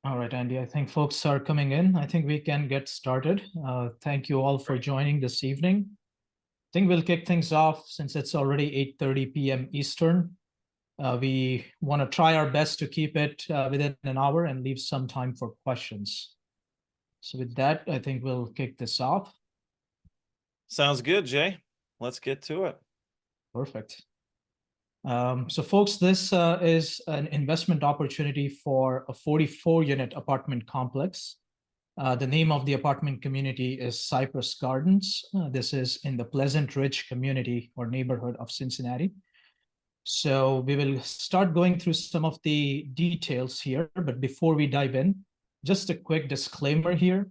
All right, Andy, I think folks are coming in. I think we can get started. Thank you all for joining this evening. I think we'll kick things off since it's already 8:30 p.m. Eastern. We want to try our best to keep it within an hour and leave some time for questions. So with that, I think we'll kick this off. Sounds good, Jay. Let's get to it. Perfect. So folks, this is an investment opportunity for a 44-unit apartment complex. The name of the apartment community is Cypress Gardens. This is in the Pleasant Ridge community or neighborhood of Cincinnati. So we will start going through some of the details here, but before we dive in, just a quick disclaimer here.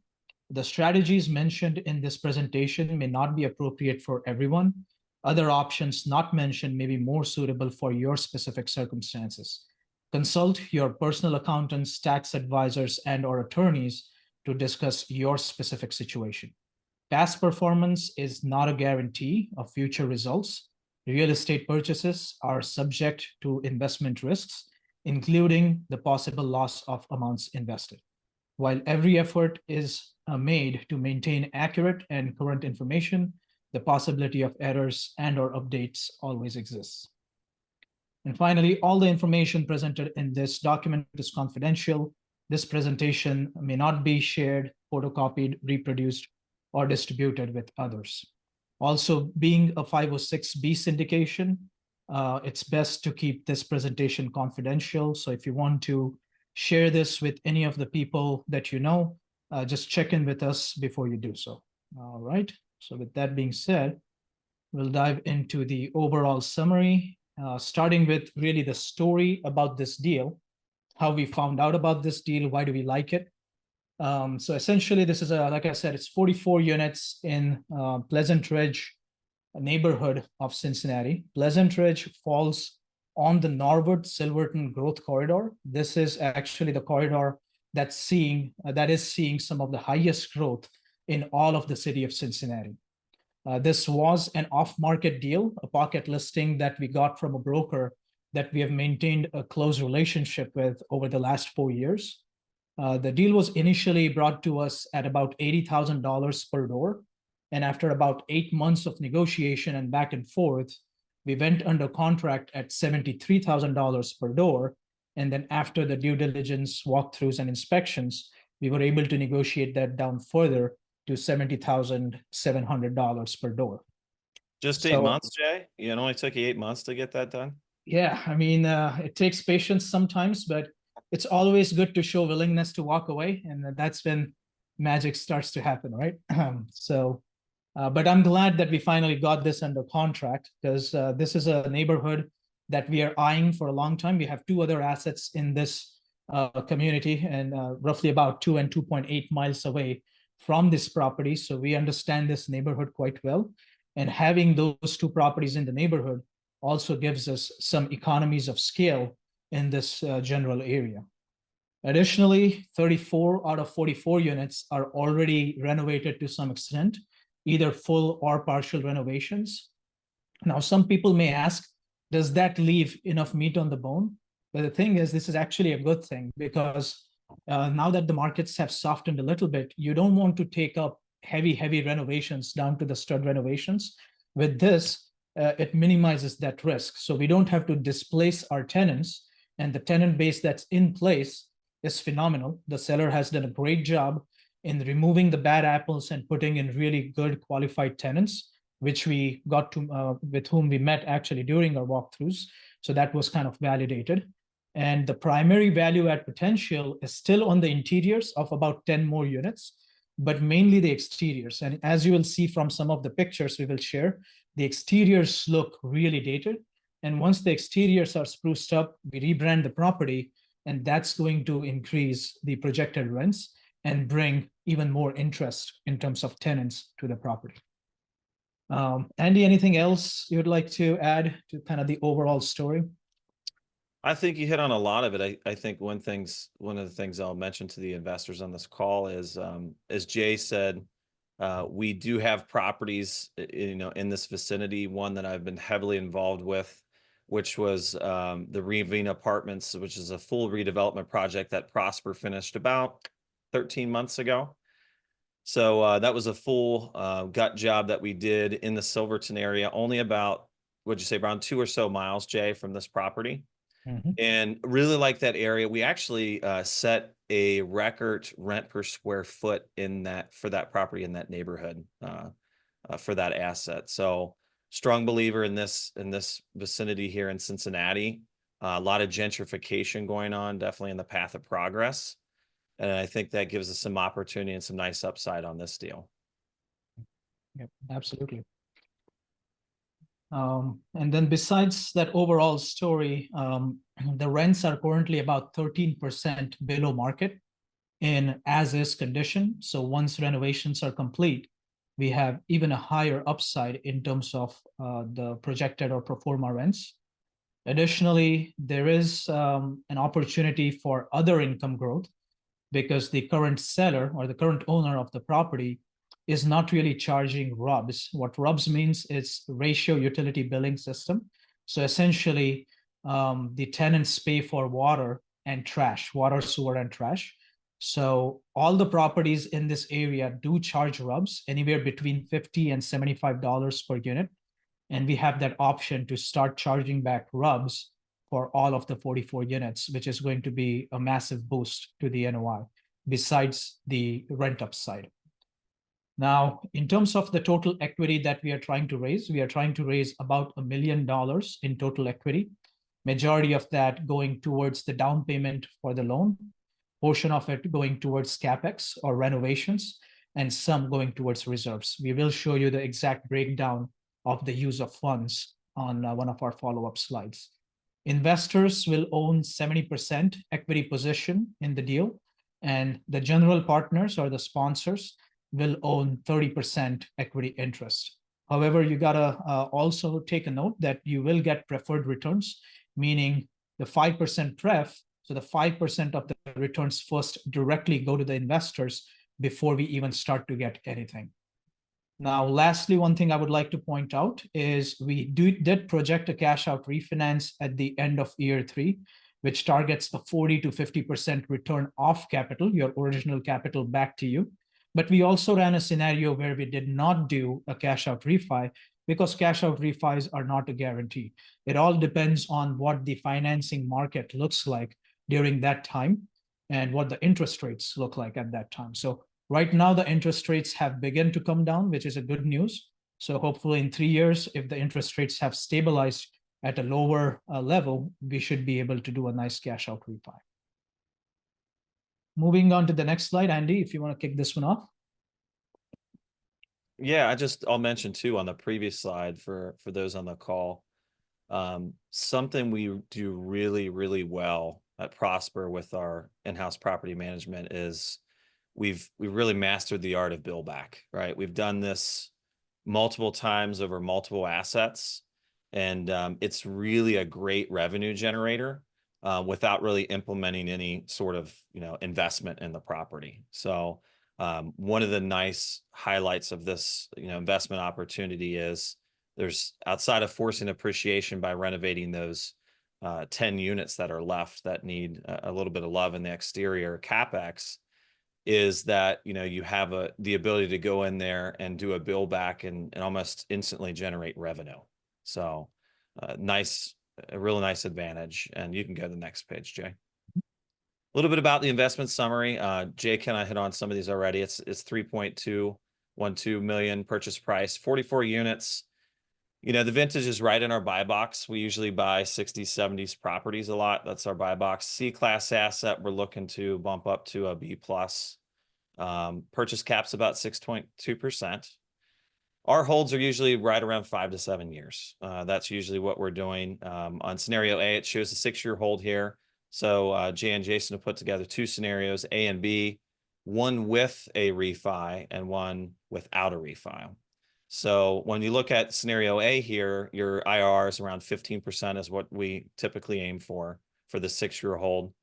The strategies mentioned in this presentation may not be appropriate for everyone. Other options not mentioned may be more suitable for your specific circumstances. Consult your personal accountants, tax advisors, and/or attorneys to discuss your specific situation. Past performance is not a guarantee of future results. Real estate purchases are subject to investment risks, including the possible loss of amounts invested. While every effort is made to maintain accurate and current information, the possibility of errors and/or updates always exists. And finally, all the information presented in this document is confidential. This presentation may not be shared, photocopied, reproduced, or distributed with others. Also, being a 506B syndication, it's best to keep this presentation confidential. So if you want to share this with any of the people that you know, just check in with us before you do so. All right. So with that being said, we'll dive into the overall summary, starting with really the story about this deal, how we found out about this deal, why do we like it. So essentially, this is like I said, it's 44 units in Pleasant Ridge, a neighborhood of Cincinnati. Pleasant Ridge falls on the Norwood-Silverton growth corridor. This is actually the corridor that is seeing some of the highest growth in all of the city of Cincinnati. This was an off-market deal, a pocket listing that we got from a broker that we have maintained a close relationship with over the last 4 years. The deal was initially brought to us at about $80,000 per door. And after about 8 months of negotiation and back and forth, we went under contract at $73,000 per door. And then after the due diligence, walkthroughs, and inspections, we were able to negotiate that down further to $70,700 per door. Just 8 months, Jay? It only took you 8 months to get that done? Yeah, I mean, it takes patience sometimes, but it's always good to show willingness to walk away. And that's when magic starts to happen, right? But I'm glad that we finally got this under contract because this is a neighborhood that we are eyeing for a long time. We have 2 other assets in this community and roughly about 2 and 2.8 miles away from this property. So we understand this neighborhood quite well. And having those 2 properties in the neighborhood also gives us some economies of scale in this general area. Additionally, 34 out of 44 units are already renovated to some extent, either full or partial renovations. Now, some people may ask, does that leave enough meat on the bone? But the thing is, this is actually a good thing because now that the markets have softened a little bit, you don't want to take up heavy renovations down to the stud renovations. With this, it minimizes that risk. So we don't have to displace our tenants, and the tenant base that's in place is phenomenal. The seller has done a great job in removing the bad apples and putting in really good qualified tenants, which we got to with whom we met actually during our walkthroughs. So that was kind of validated. And the primary value add potential is still on the interiors of about 10 more units, but mainly the exteriors. And as you will see from some of the pictures we will share, the exteriors look really dated. And once the exteriors are spruced up, we rebrand the property, and that's going to increase the projected rents and bring even more interest in terms of tenants to the property. Andy, anything else you would like to add to kind of the overall story? I think you hit on a lot of it. I think one of the things I'll mention to the investors on this call is, as Jay said, we do have properties, in this vicinity. One that I've been heavily involved with which was the Ravine Apartments, which is a full redevelopment project that Prosper finished about 13 months ago. So that was a full gut job that we did in the Silverton area, only about, what'd you say, around 2 or so miles, Jay, from this property. Mhm. And really like that area. We actually set a record rent per square foot in that for that property in that neighborhood for that asset. So strong believer in this vicinity here in Cincinnati. A lot of gentrification going on, definitely in the path of progress. And I think that gives us some opportunity and some nice upside on this deal. Yep, absolutely. And then besides that overall story, the rents are currently about 13% below market in as-is condition. So once renovations are complete, we have even a higher upside in terms of the projected or pro forma rents. Additionally, there is an opportunity for other income growth because the current seller or the current owner of the property is not really charging RUBS. What RUBS means is ratio utility billing system. So essentially, the tenants pay for water and trash, water, sewer, and trash. So all the properties in this area do charge RUBS anywhere between $50 and $75 per unit. And we have that option to start charging back RUBS for all of the 44 units, which is going to be a massive boost to the NOI besides the rent upside. Now, in terms of the total equity that we are trying to raise, we are trying to raise about $1 million in total equity, majority of that going towards the down payment for the loan, portion of it going towards CapEx or renovations, and some going towards reserves. We will show you the exact breakdown of the use of funds on one of our follow-up slides. Investors will own 70% equity position in the deal, and the general partners or the sponsors will own 30% equity interest. However, you gotta also take a note that you will get preferred returns, meaning the 5% pref, so the 5% of the returns first directly go to the investors before we even start to get anything. Now, lastly, one thing I would like to point out is we did project a cash out refinance at the end of year 3, which targets a 40 to 50% return off capital, your original capital back to you. But we also ran a scenario where we did not do a cash out refi because cash out refis are not a guarantee. It all depends on what the financing market looks like during that time and what the interest rates look like at that time. So right now, the interest rates have begun to come down, which is a good news. So hopefully in 3 years, if the interest rates have stabilized at a lower level, we should be able to do a nice cash out refi. Moving on to the next slide, Andy, if you want to kick this one off. Yeah, I'll mention too on the previous slide for those on the call. Something we do really, really well at Prosper with our in-house property management is we've really mastered the art of bill back, right? We've done this multiple times over multiple assets, and it's really a great revenue generator without really implementing any sort of investment in the property. So one of the nice highlights of this investment opportunity is there's, outside of forcing appreciation by renovating those 10 units that are left that need a little bit of love in the exterior CapEx, is that you have the ability to go in there and do a bill back and almost instantly generate revenue. So a really nice advantage. And you can go to the next page, Jay. A little bit about the investment summary. Jay kind of hit on some of these already. It's 3.212 million purchase price, 44 units. The vintage is right in our buy box. We usually buy 60s, 70s properties a lot. That's our buy box. C-class asset, we're looking to bump up to a B+. Purchase cap's about 6.2%. Our holds are usually right around 5 to 7 years. That's usually what we're doing. On scenario A, it shows a 6-year hold here. So Jay and Jason have put together 2 scenarios, A and B, one with a refi and one without a refi. So when you look at scenario A here, your IRR is around 15% is what we typically aim for the 6-year hold,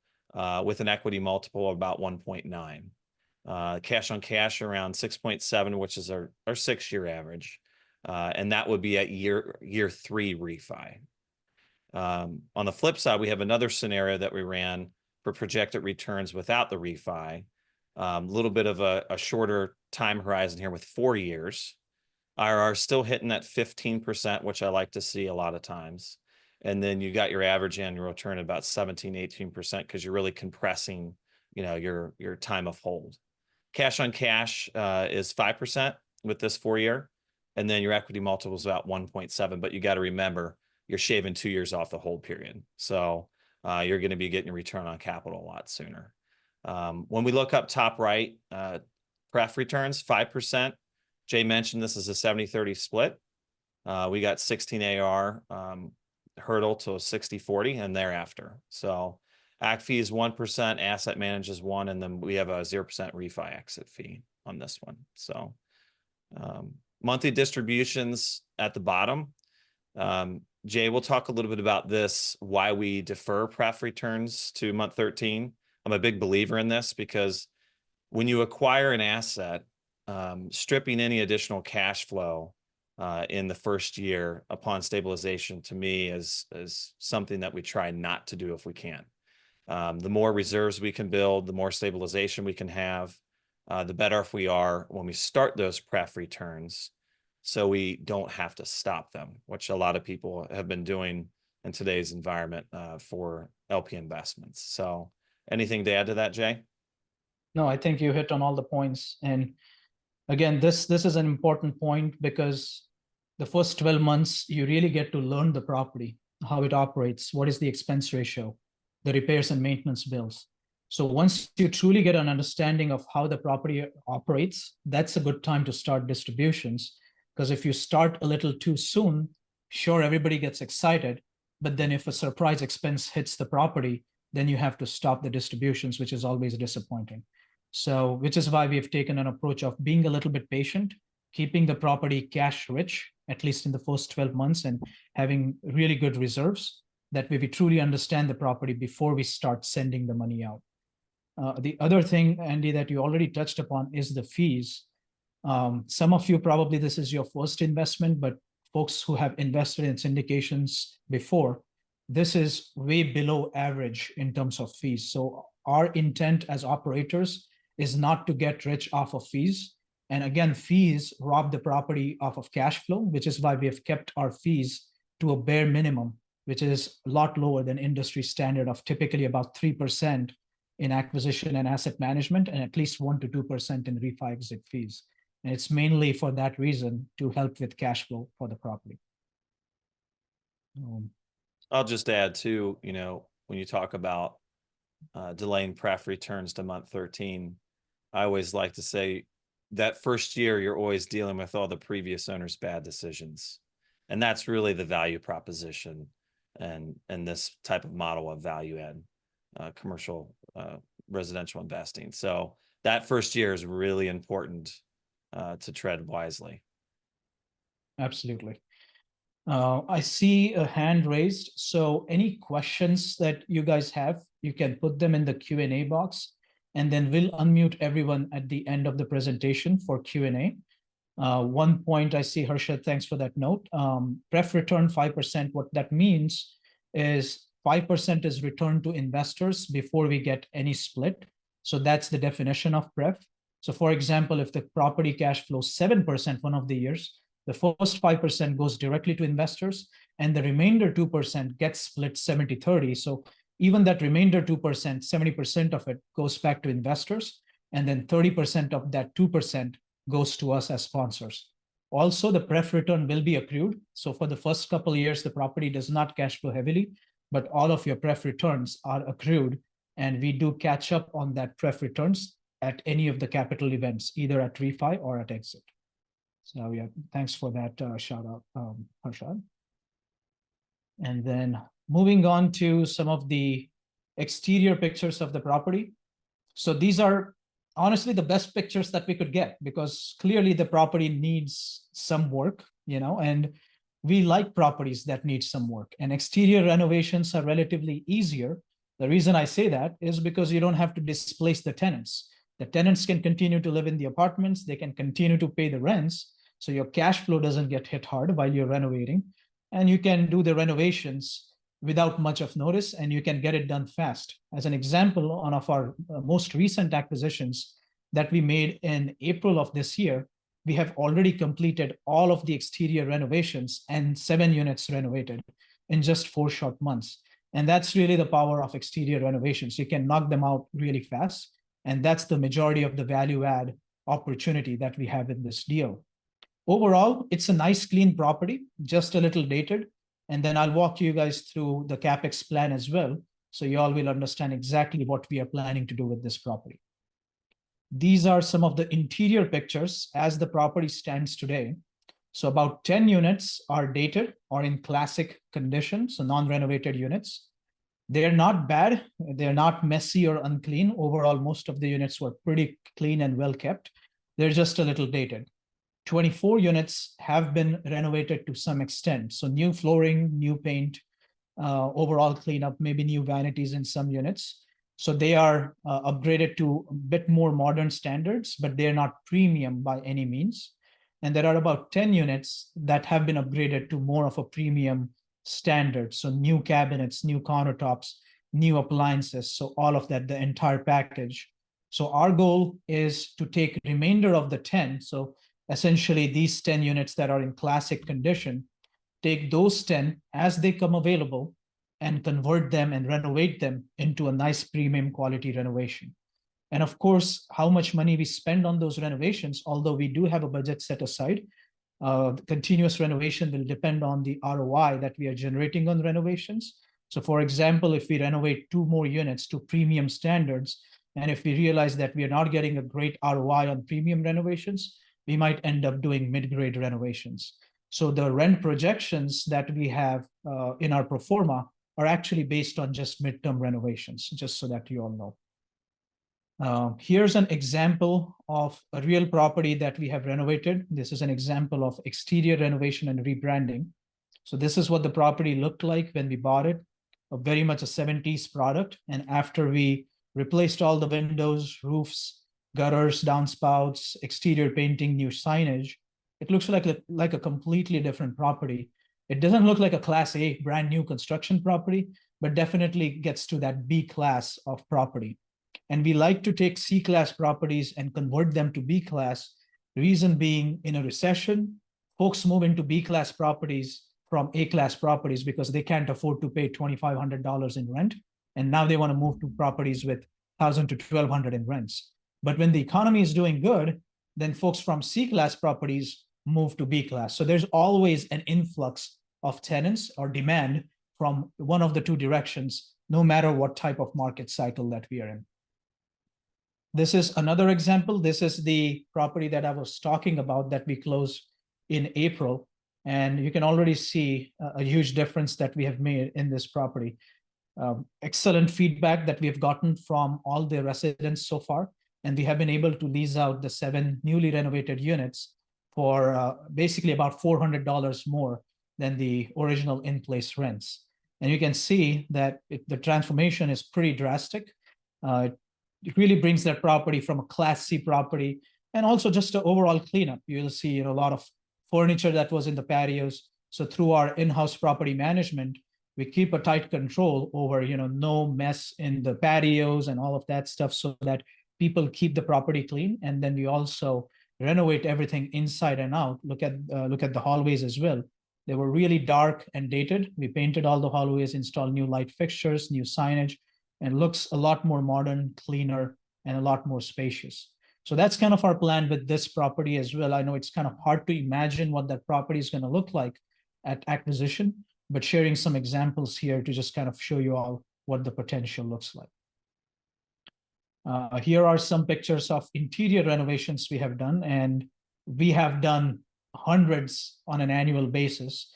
with an equity multiple of about 1.9. Cash on cash around 6.7, which is our 6-year average. And that would be at year 3 refi. On the flip side, we have another scenario that we ran for projected returns without the refi. A little bit of a shorter time horizon here with 4 years. IRR still hitting that 15%, which I like to see a lot of times. And then you got your average annual return at about 17, 18% because you're really compressing, your time of hold. Cash on cash is 5% with this 4-year. And then your equity multiple is about 1.7. But you got to remember, you're shaving 2 years off the hold period. So you're going to be getting a return on capital a lot sooner. When we look up top right, pref returns, 5%. Jay mentioned this is a 70-30 split. We got 16 AR hurdle to 60-40 and thereafter. So AC fee is 1%, asset manage is 1%, and then we have a 0% refi exit fee on this one. So monthly distributions at the bottom. Jay, we'll talk a little bit about this, why we defer pref returns to month 13. I'm a big believer in this because when you acquire an asset, stripping any additional cash flow in the first year upon stabilization, to me, is something that we try not to do if we can. The more reserves we can build, the more stabilization we can have, the better if we are when we start those pref returns, so we don't have to stop them, which a lot of people have been doing in today's environment for LP investments. So anything to add to that, Jay? No, I think you hit on all the points. And again, this is an important point because the first 12 months, you really get to learn the property, how it operates, what is the expense ratio, the repairs and maintenance bills. So once you truly get an understanding of how the property operates, that's a good time to start distributions. Because if you start a little too soon, sure, everybody gets excited, but then if a surprise expense hits the property, then you have to stop the distributions, which is always disappointing. So, which is why we've taken an approach of being a little bit patient, keeping the property cash rich, at least in the first 12 months, and having really good reserves. That way we truly understand the property before we start sending the money out. The other thing, Andy, that you already touched upon is the fees. Some of you, probably this is your first investment, but folks who have invested in syndications before, this is way below average in terms of fees. So our intent as operators is not to get rich off of fees. And again, fees rob the property off of cash flow, which is why we have kept our fees to a bare minimum, which is a lot lower than industry standard of typically about 3% in acquisition and asset management, and at least 1 to 2% in refi exit fees. And it's mainly for that reason, to help with cash flow for the property. I'll just add too, when you talk about delaying pref returns to month 13, I always like to say that first year, you're always dealing with all the previous owner's bad decisions. And that's really the value proposition and this type of model of value add commercial residential investing. So that first year is really important to tread wisely. Absolutely. I see a hand raised. So any questions that you guys have, you can put them in the Q&A box, and then we'll unmute everyone at the end of the presentation for Q&A. One point I see, Harshad, thanks for that note. Pref return 5%, what that means is 5% is returned to investors before we get any split. So that's the definition of pref. So for example, if the property cash flows 7% one of the years, the first 5% goes directly to investors, and the remainder 2% gets split 70-30. So even that remainder 2%, 70% of it goes back to investors, and then 30% of that 2% goes to us as sponsors. Also, the pref return will be accrued. So for the first couple of years, the property does not cash flow heavily, but all of your pref returns are accrued, and we do catch up on that pref returns at any of the capital events, either at refi or at exit. So yeah, thanks for that shout out, Harshad. And then moving on to some of the exterior pictures of the property. So these are honestly the best pictures that we could get, because clearly the property needs some work, and we like properties that need some work, and exterior renovations are relatively easier. The reason I say that is because you don't have to displace the tenants. The tenants can continue to live in the apartments, they can continue to pay the rents, so your cash flow doesn't get hit hard while you're renovating, and you can do the renovations without much of notice, and you can get it done fast. As an example, one of our most recent acquisitions that we made in April of this year, we have already completed all of the exterior renovations and 7 units renovated in just 4 short months. And that's really the power of exterior renovations. You can knock them out really fast. And that's the majority of the value add opportunity that we have in this deal. Overall, it's a nice, clean property, just a little dated. And then I'll walk you guys through the CapEx plan as well, so you all will understand exactly what we are planning to do with this property. These are some of the interior pictures as the property stands today. So about 10 units are dated or in classic condition, so non-renovated units. They're not bad, they're not messy or unclean. Overall, most of the units were pretty clean and well kept. They're just a little dated. 24 units have been renovated to some extent. So new flooring, new paint, overall cleanup, maybe new vanities in some units. So they are upgraded to a bit more modern standards, but they're not premium by any means. And there are about 10 units that have been upgraded to more of a premium standard. So new cabinets, new countertops, new appliances. So all of that, the entire package. So our goal is to take the remainder of the 10. So essentially these 10 units that are in classic condition, take those 10 as they come available and convert them and renovate them into a nice premium quality renovation. And of course, how much money we spend on those renovations, although we do have a budget set aside, continuous renovation will depend on the ROI that we are generating on renovations. So for example, if we renovate 2 more units to premium standards, and if we realize that we are not getting a great ROI on premium renovations, we might end up doing mid-grade renovations. So the rent projections that we have in our pro forma are actually based on just midterm renovations, just so that you all know. Here's an example of a real property that we have renovated. This is an example of exterior renovation and rebranding. So this is what the property looked like when we bought it, very much a 70s product. And after we replaced all the windows, roofs, gutters, downspouts, exterior painting, new signage, it looks like a completely different property. It doesn't look like a Class A brand new construction property, but definitely gets to that B class of property. And we like to take C-class properties and convert them to B-class. Reason being, in a recession, folks move into B-class properties from A-class properties because they can't afford to pay $2,500 in rent. And now they want to move to properties with $1,000 to $1,200 in rents. But when the economy is doing good, then folks from C-class properties move to B-class. So there's always an influx of tenants or demand from one of the two directions, no matter what type of market cycle that we are in. This is another example. This is the property that I was talking about that we closed in April. And you can already see a huge difference that we have made in this property. Excellent feedback that we have gotten from all the residents so far. And we have been able to lease out the 7 newly renovated units for basically about $400 more than the original in-place rents. And you can see that the transformation is pretty drastic. It really brings that property from a Class C property and also just an overall cleanup. You'll see a lot of furniture that was in the patios. So through our in-house property management, we keep a tight control over no mess in the patios and all of that stuff, so that people keep the property clean. And then we also renovate everything inside and out. Look at the hallways as well. They were really dark and dated. We painted all the hallways, installed new light fixtures, new signage, and looks a lot more modern, cleaner, and a lot more spacious. So that's kind of our plan with this property as well. I know it's kind of hard to imagine what that property is going to look like at acquisition, but sharing some examples here to just kind of show you all what the potential looks like. Here are some pictures of interior renovations we have done, and we have done hundreds on an annual basis.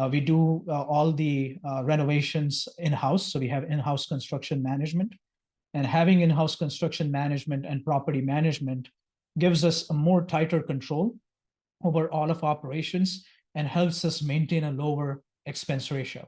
We do all the renovations in-house, so we have in-house construction management. And having in-house construction management and property management gives us a more tighter control over all of operations and helps us maintain a lower expense ratio.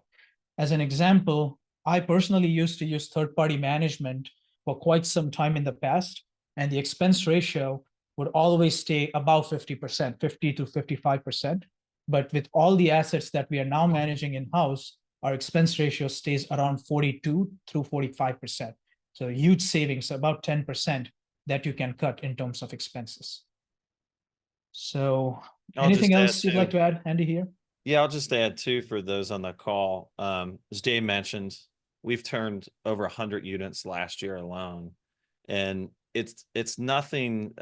As an example, I personally used to use third-party management for quite some time in the past, and the expense ratio would always stay above 50%, 50 to 55%. But with all the assets that we are now managing in-house, our expense ratio stays around 42 through 45%. So huge savings, about 10% that you can cut in terms of expenses. So I'll anything just add else you'd like too. to add, Andy, here? Yeah, I'll just add too for those on the call. As Dave mentioned, we've turned over 100 units last year alone, and it's nothing.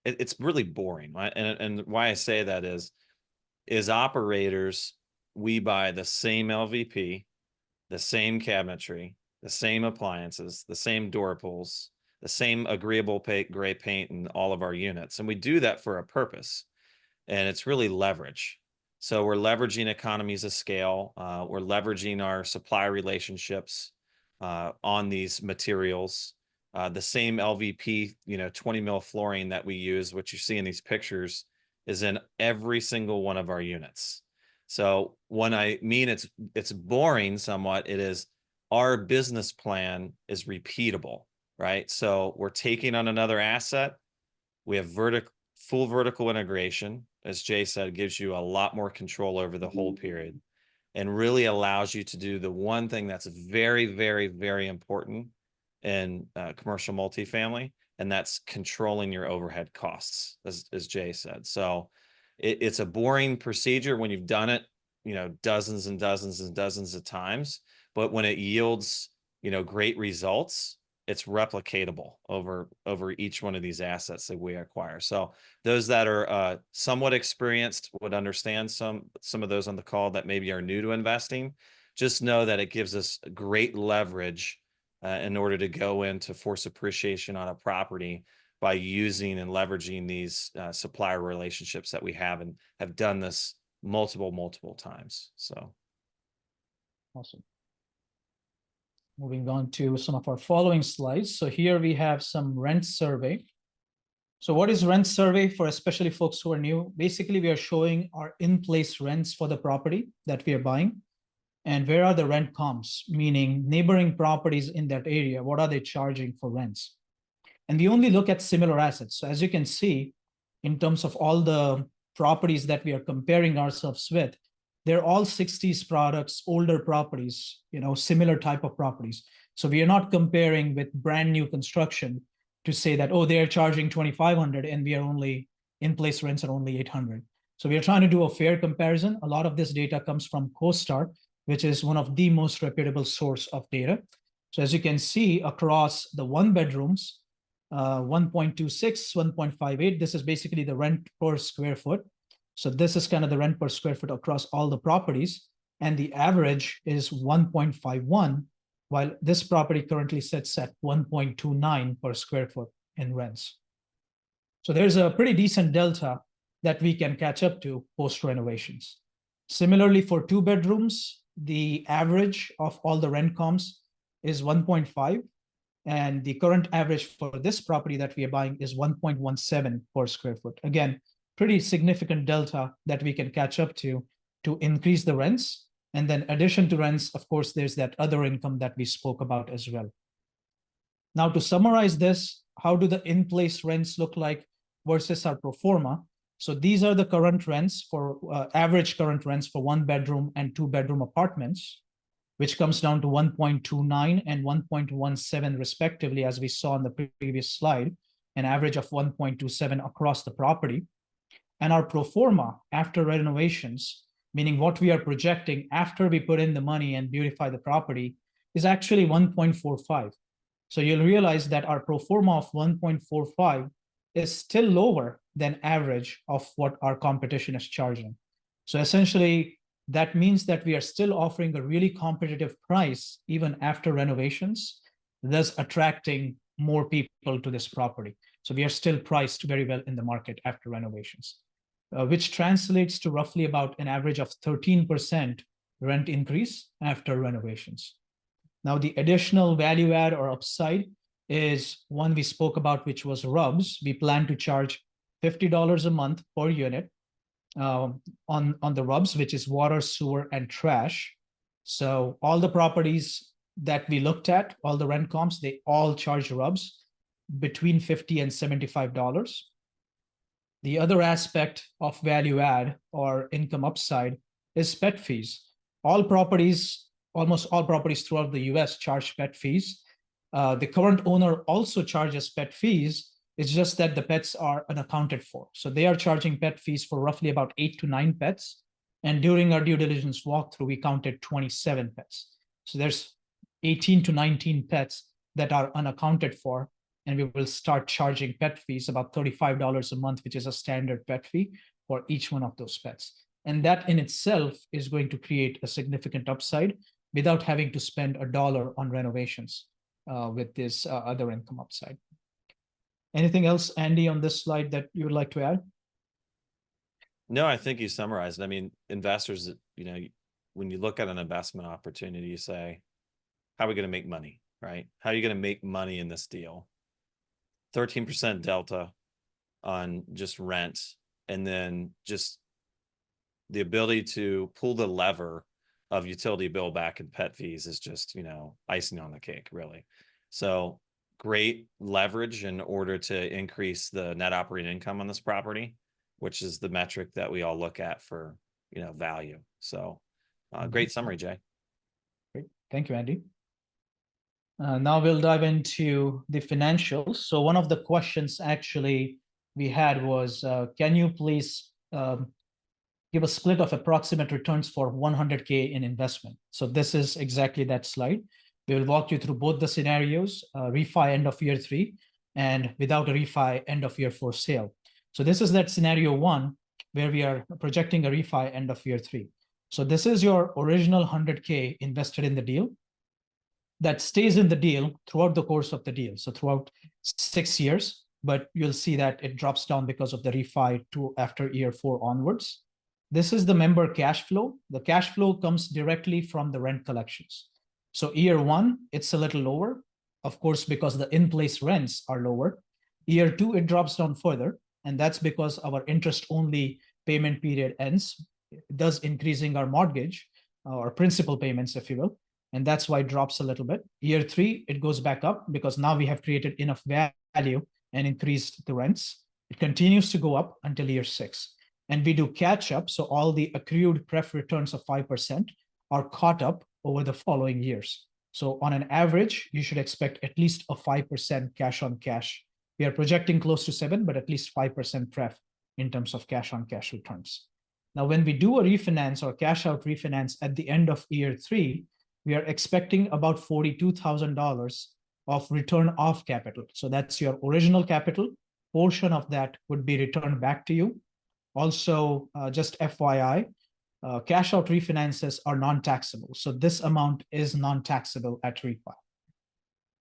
It's really boring, right? And why I say that is operators, we buy the same LVP, the same cabinetry, the same appliances, the same door pulls, the same agreeable gray paint in all of our units, and we do that for a purpose, and it's really leverage. So we're leveraging economies of scale. We're leveraging our supply relationships on these materials. The same LVP, 20 mil flooring that we use, which you see in these pictures, is in every single one of our units. So when I mean it's boring somewhat, it is our business plan is repeatable, right? So we're taking on another asset. We have full vertical integration, as Jay said, gives you a lot more control over the whole period and really allows you to do the one thing that's very, very, very important in commercial multifamily, and that's controlling your overhead costs, as Jay said. So it's a boring procedure when you've done it, dozens and dozens and dozens of times, but when it yields, great results, it's replicatable over each one of these assets that we acquire. So those that are somewhat experienced would understand some of those on the call that maybe are new to investing. Just know that it gives us great leverage in order to go into force appreciation on a property by using and leveraging these supplier relationships that we have and have done this multiple times. So Awesome. Moving on to some of our following slides. So here we have some rent survey. So what is rent survey for especially folks who are new? Basically, we are showing our in-place rents for the property that we are buying. And where are the rent comps, meaning neighboring properties in that area? What are they charging for rents? And we only look at similar assets. So as you can see, in terms of all the properties that we are comparing ourselves with, they're all 60s products, older properties, similar type of properties. So we are not comparing with brand new construction to say that, oh, they're charging 2,500 and we are only in-place rents are only 800. So we are trying to do a fair comparison. A lot of this data comes from CoStar, which is one of the most reputable source of data. So as you can see across the one bedrooms, 1.26, 1.58, this is basically the rent per square foot. So this is kind of the rent per square foot across all the properties. And the average is 1.51, while this property currently sits at 1.29 per square foot in rents. So there's a pretty decent delta that we can catch up to post renovations. Similarly, for two bedrooms, the average of all the rent comps is 1.5. And the current average for this property that we are buying is 1.17 per square foot. Again, pretty significant delta that we can catch up to increase the rents. And then addition to rents, of course, there's that other income that we spoke about as well. Now, to summarize this, how do the in-place rents look like versus our pro forma? So these are the current rents for average current rents for one bedroom and two bedroom apartments, which comes down to 1.29 and 1.17 respectively, as we saw on the previous slide, an average of 1.27 across the property. And our pro forma after renovations, meaning what we are projecting after we put in the money and beautify the property, is actually 1.45. So you'll realize that our pro forma of 1.45 is still lower than average of what our competition is charging. So essentially, that means that we are still offering a really competitive price even after renovations, thus attracting more people to this property. So we are still priced very well in the market after renovations, which translates to roughly about an average of 13% rent increase after renovations. Now, the additional value add or upside is one we spoke about, which was RUBS. We plan to charge $50 a month per unit on the RUBS, which is water, sewer, and trash. So all the properties that we looked at, all the rent comps, they all charge RUBS between $50 and $75. The other aspect of value add or income upside is pet fees. almost all properties throughout the US charge pet fees. The current owner also charges pet fees. It's just that the pets are unaccounted for. So they are charging pet fees for roughly about 8 to 9 pets. And during our due diligence walkthrough, we counted 27 pets. So there's 18 to 19 pets that are unaccounted for. And we will start charging pet fees about $35 a month, which is a standard pet fee for each one of those pets. And that in itself is going to create a significant upside without having to spend $1 on renovations with this other income upside. Anything else, Andy, on this slide that you would like to add? No, I think you summarized. I mean, investors, when you look at an investment opportunity, you say, how are we going to make money, right? How are you going to make money in this deal? 13% delta on just rent, and then just the ability to pull the lever of utility bill back and pet fees is just, icing on the cake, really. So great leverage in order to increase the net operating income on this property, which is the metric that we all look at for, value. So great summary, Jay. Great. Thank you, Andy. Now we'll dive into the financials. So one of the questions actually we had was, can you please give a split of approximate returns for 100K in investment? So this is exactly that slide. We will walk you through both the scenarios, refi end of year 3 and without a refi end of year 4 sale. So this is that scenario 1 where we are projecting a refi end of year 3. So this is your original 100K invested in the deal that stays in the deal throughout the course of the deal. So throughout 6 years, but you'll see that it drops down because of the refi to after year 4 onwards. This is the member cash flow. The cash flow comes directly from the rent collections. So year 1, it's a little lower, of course, because the in-place rents are lower. Year 2, it drops down further, and that's because our interest-only payment period ends, thus increasing our mortgage, or principal payments, if you will. And that's why it drops a little bit. Year 3, it goes back up because now we have created enough value and increased the rents. It continues to go up until year 6. And we do catch up. So all the accrued pref returns of 5% are caught up over the following years. So on an average, you should expect at least a 5% cash on cash. We are projecting close to 7, but at least 5% pref in terms of cash on cash returns. Now, when we do a refinance or cash out refinance at the end of year 3, we are expecting about $42,000 of return of capital. So that's your original capital. Portion of that would be returned back to you. Also, just FYI, cash out refinances are non-taxable. So this amount is non-taxable at refi.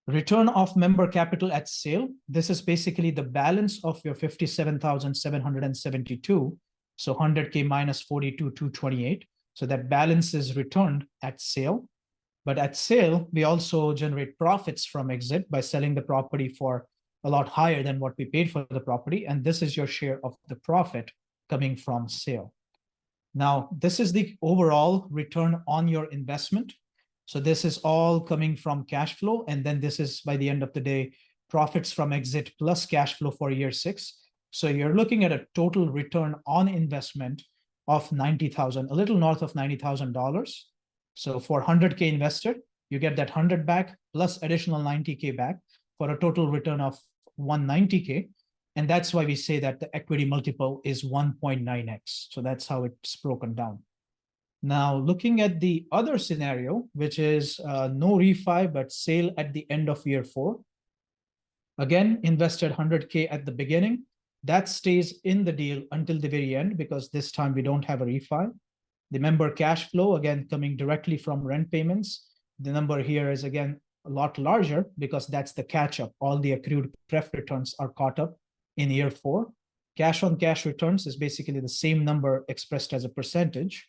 Return of member capital at sale. This is basically the balance of your 57,772. So 100K minus 42,228. So that balance is returned at sale. But at sale, we also generate profits from exit by selling the property for a lot higher than what we paid for the property. And this is your share of the profit coming from sale. Now, this is the overall return on your investment. So this is all coming from cash flow. And then this is, by the end of the day, profits from exit plus cash flow for year 6. So you're looking at a total return on investment of $90,000, a little north of $90,000. So for 100K invested, you get that 100 back plus additional 90K back for a total return of 190K. And that's why we say that the equity multiple is 1.9x. So that's how it's broken down. Now, looking at the other scenario, which is no refi, but sale at the end of year 4. Again, invested 100K at the beginning. That stays in the deal until the very end because this time we don't have a refi. The member cash flow, again, coming directly from rent payments. The number here is, again, a lot larger because that's the catch-up. All the accrued pref returns are caught up in year 4. Cash on cash returns is basically the same number expressed as a percentage.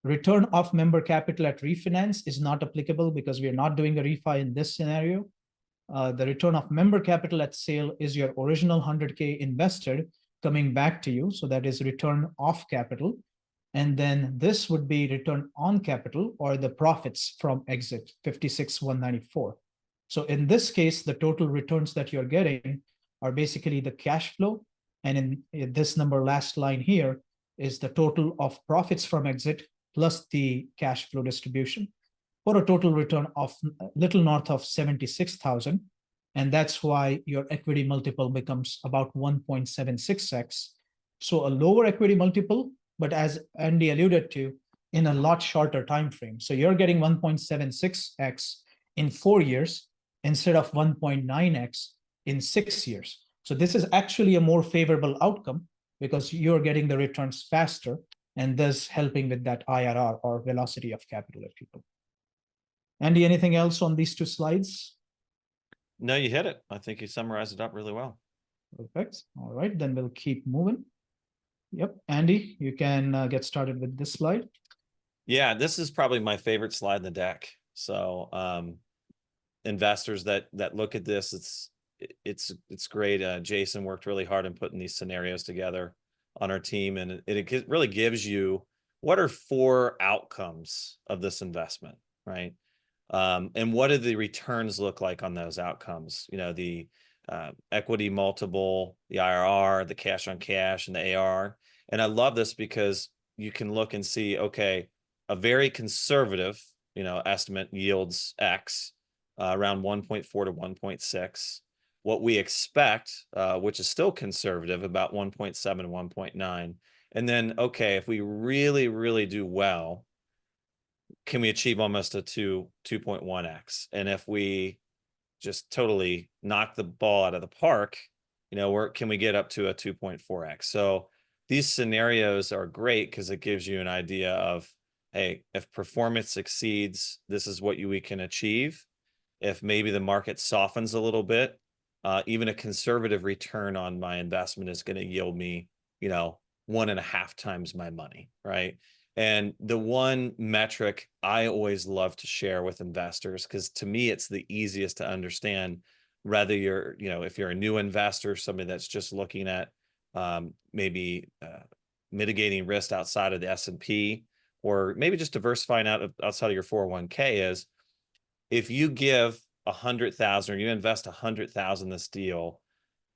Return of member capital at refinance is not applicable because we are not doing a refi in this scenario. The return of member capital at sale is your original 100K invested coming back to you. So that is return of capital. And then this would be return on capital or the profits from exit, 56,194. So in this case, the total returns that you're getting are basically the cash flow. And in this number, last line here, is the total of profits from exit plus the cash flow distribution, for a total return of a little north of 76,000. And that's why your equity multiple becomes about 1.76x. So a lower equity multiple, but as Andy alluded to, in a lot shorter time frame. So you're getting 1.76x in 4 years instead of 1.9x in 6 years. So this is actually a more favorable outcome because you're getting the returns faster and thus helping with that IRR, or velocity of capital, if you will. Andy, anything else on these 2 slides? No, you hit it. I think you summarized it up really well. Perfect. All right, then we'll keep moving. Yep, Andy, you can get started with this slide. Yeah, this is probably my favorite slide in the deck. So investors that look at this, it's great. Jason worked really hard in putting these scenarios together on our team, and it really gives you what are 4 outcomes of this investment, right? And what do the returns look like on those outcomes? You know, the equity multiple, the IRR, the cash on cash, and the AR. And I love this because you can look and see, okay, a very conservative, estimate yields X, around 1.4 to 1.6. What we expect, which is still conservative, about 1.7, 1.9. And then, okay, if we really, really do well, can we achieve almost a 2.1x? And if we just totally knock the ball out of the park, can we get up to a 2.4x? So these scenarios are great because it gives you an idea of, hey, if performance exceeds, this is what we can achieve. If maybe the market softens a little bit, even a conservative return on my investment is going to yield me, 1.5 times my money, right? And the one metric I always love to share with investors, because to me, it's the easiest to understand, whether you're, if you're a new investor, somebody that's just looking at maybe mitigating risk outside of the S&P, or maybe just diversifying outside of your 401k, is if you give 100,000 or you invest 100,000 in this deal,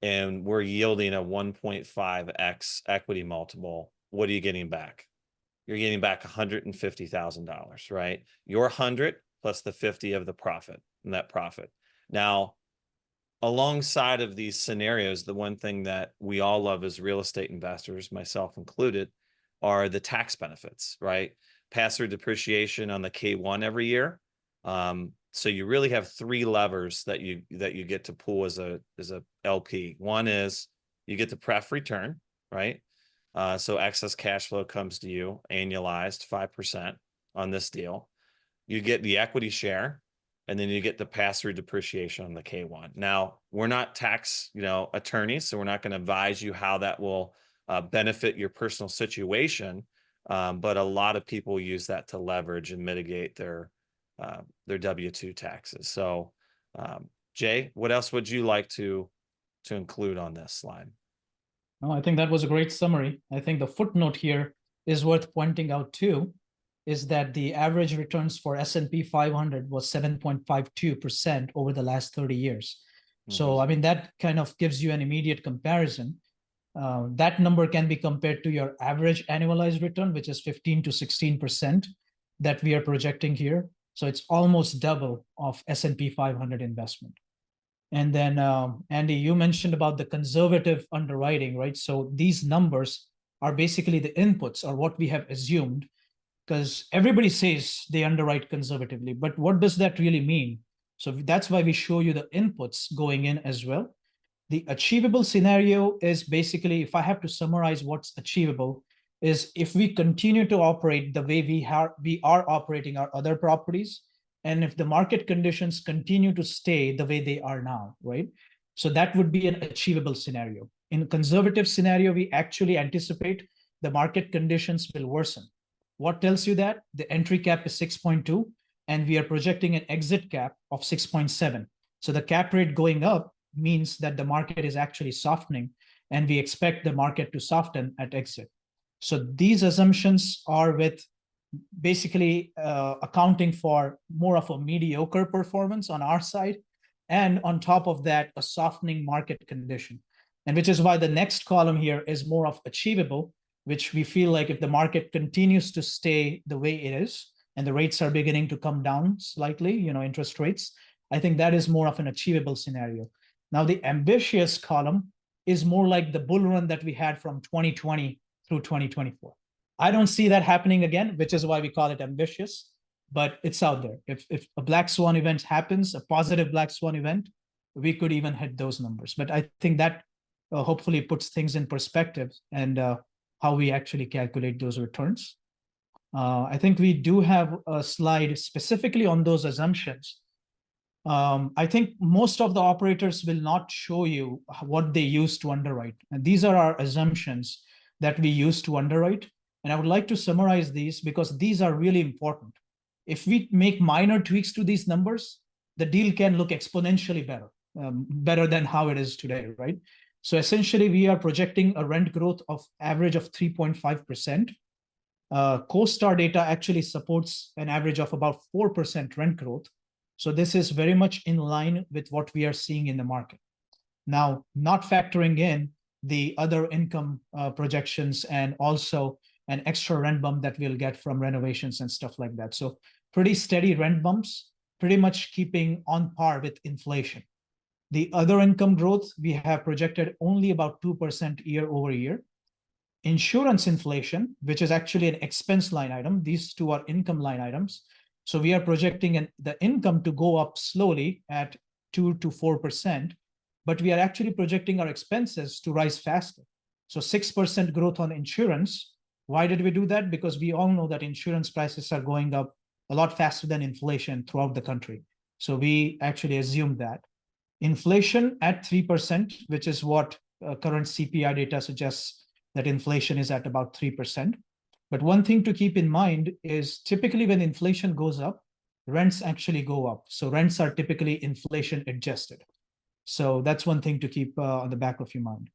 and we're yielding a 1.5x equity multiple, what are you getting back? You're getting back $150,000, right? Your 100 plus the 50 of the profit, net profit. Now, alongside of these scenarios, the one thing that we all love as real estate investors, myself included, are the tax benefits, right? Pass-through depreciation on the K1 every year. So you really have 3 levers that you get to pull as a LP. One is you get the pref return, right? So excess cash flow comes to you, annualized 5% on this deal. You get the equity share, and then you get the pass-through depreciation on the K1. Now, we're not tax, attorneys, so we're not going to advise you how that will benefit your personal situation. But a lot of people use that to leverage and mitigate their W-2 taxes. So, Jay, what else would you like to include on this slide? No, I think that was a great summary. I think the footnote here is worth pointing out too, is that the average returns for S&P 500 was 7.52% over the last 30 years. So, I mean, that kind of gives you an immediate comparison. That number can be compared to your average annualized return, which is 15 to 16% that we are projecting here. So it's almost double of S&P 500 investment. And then, Andy, you mentioned about the conservative underwriting, right? So these numbers are basically the inputs, or what we have assumed, because everybody says they underwrite conservatively, but what does that really mean? So that's why we show you the inputs going in as well. The achievable scenario is basically, if I have to summarize what's achievable, is if we continue to operate the way we are operating our other properties, and if the market conditions continue to stay the way they are now, right? So that would be an achievable scenario. In a conservative scenario, we actually anticipate the market conditions will worsen. What tells you that? The entry cap is 6.2, and we are projecting an exit cap of 6.7. So the cap rate going up means that the market is actually softening, and we expect the market to soften at exit. So these assumptions are with basically accounting for more of a mediocre performance on our side, and on top of that, a softening market condition. And which is why the next column here is more of achievable, which we feel like if the market continues to stay the way it is, and the rates are beginning to come down slightly, interest rates, I think that is more of an achievable scenario. Now, the ambitious column is more like the bull run that we had from 2020 through 2024. I don't see that happening again, which is why we call it ambitious, but it's out there. If a black swan event happens, a positive black swan event, we could even hit those numbers. But I think that hopefully puts things in perspective and how we actually calculate those returns. I think we do have a slide specifically on those assumptions. I think most of the operators will not show you what they use to underwrite. And these are our assumptions that we use to underwrite. And I would like to summarize these because these are really important. If we make minor tweaks to these numbers, the deal can look exponentially better, better than how it is today, right? So essentially, we are projecting a rent growth of average of 3.5%. CoStar data actually supports an average of about 4% rent growth. So this is very much in line with what we are seeing in the market. Now, not factoring in the other income projections and also an extra rent bump that we'll get from renovations and stuff like that. So pretty steady rent bumps, pretty much keeping on par with inflation. The other income growth, we have projected only about 2% year over year. Insurance inflation, which is actually an expense line item, these two are income line items. So we are projecting the income to go up slowly at 2 to 4%, but we are actually projecting our expenses to rise faster. So 6% growth on insurance. Why did we do that? Because we all know that insurance prices are going up a lot faster than inflation throughout the country. So we actually assumed that. Inflation at 3%, which is what current CPI data suggests that inflation is at about 3%. But one thing to keep in mind is typically when inflation goes up, rents actually go up. So rents are typically inflation adjusted. So that's one thing to keep on the back of your mind.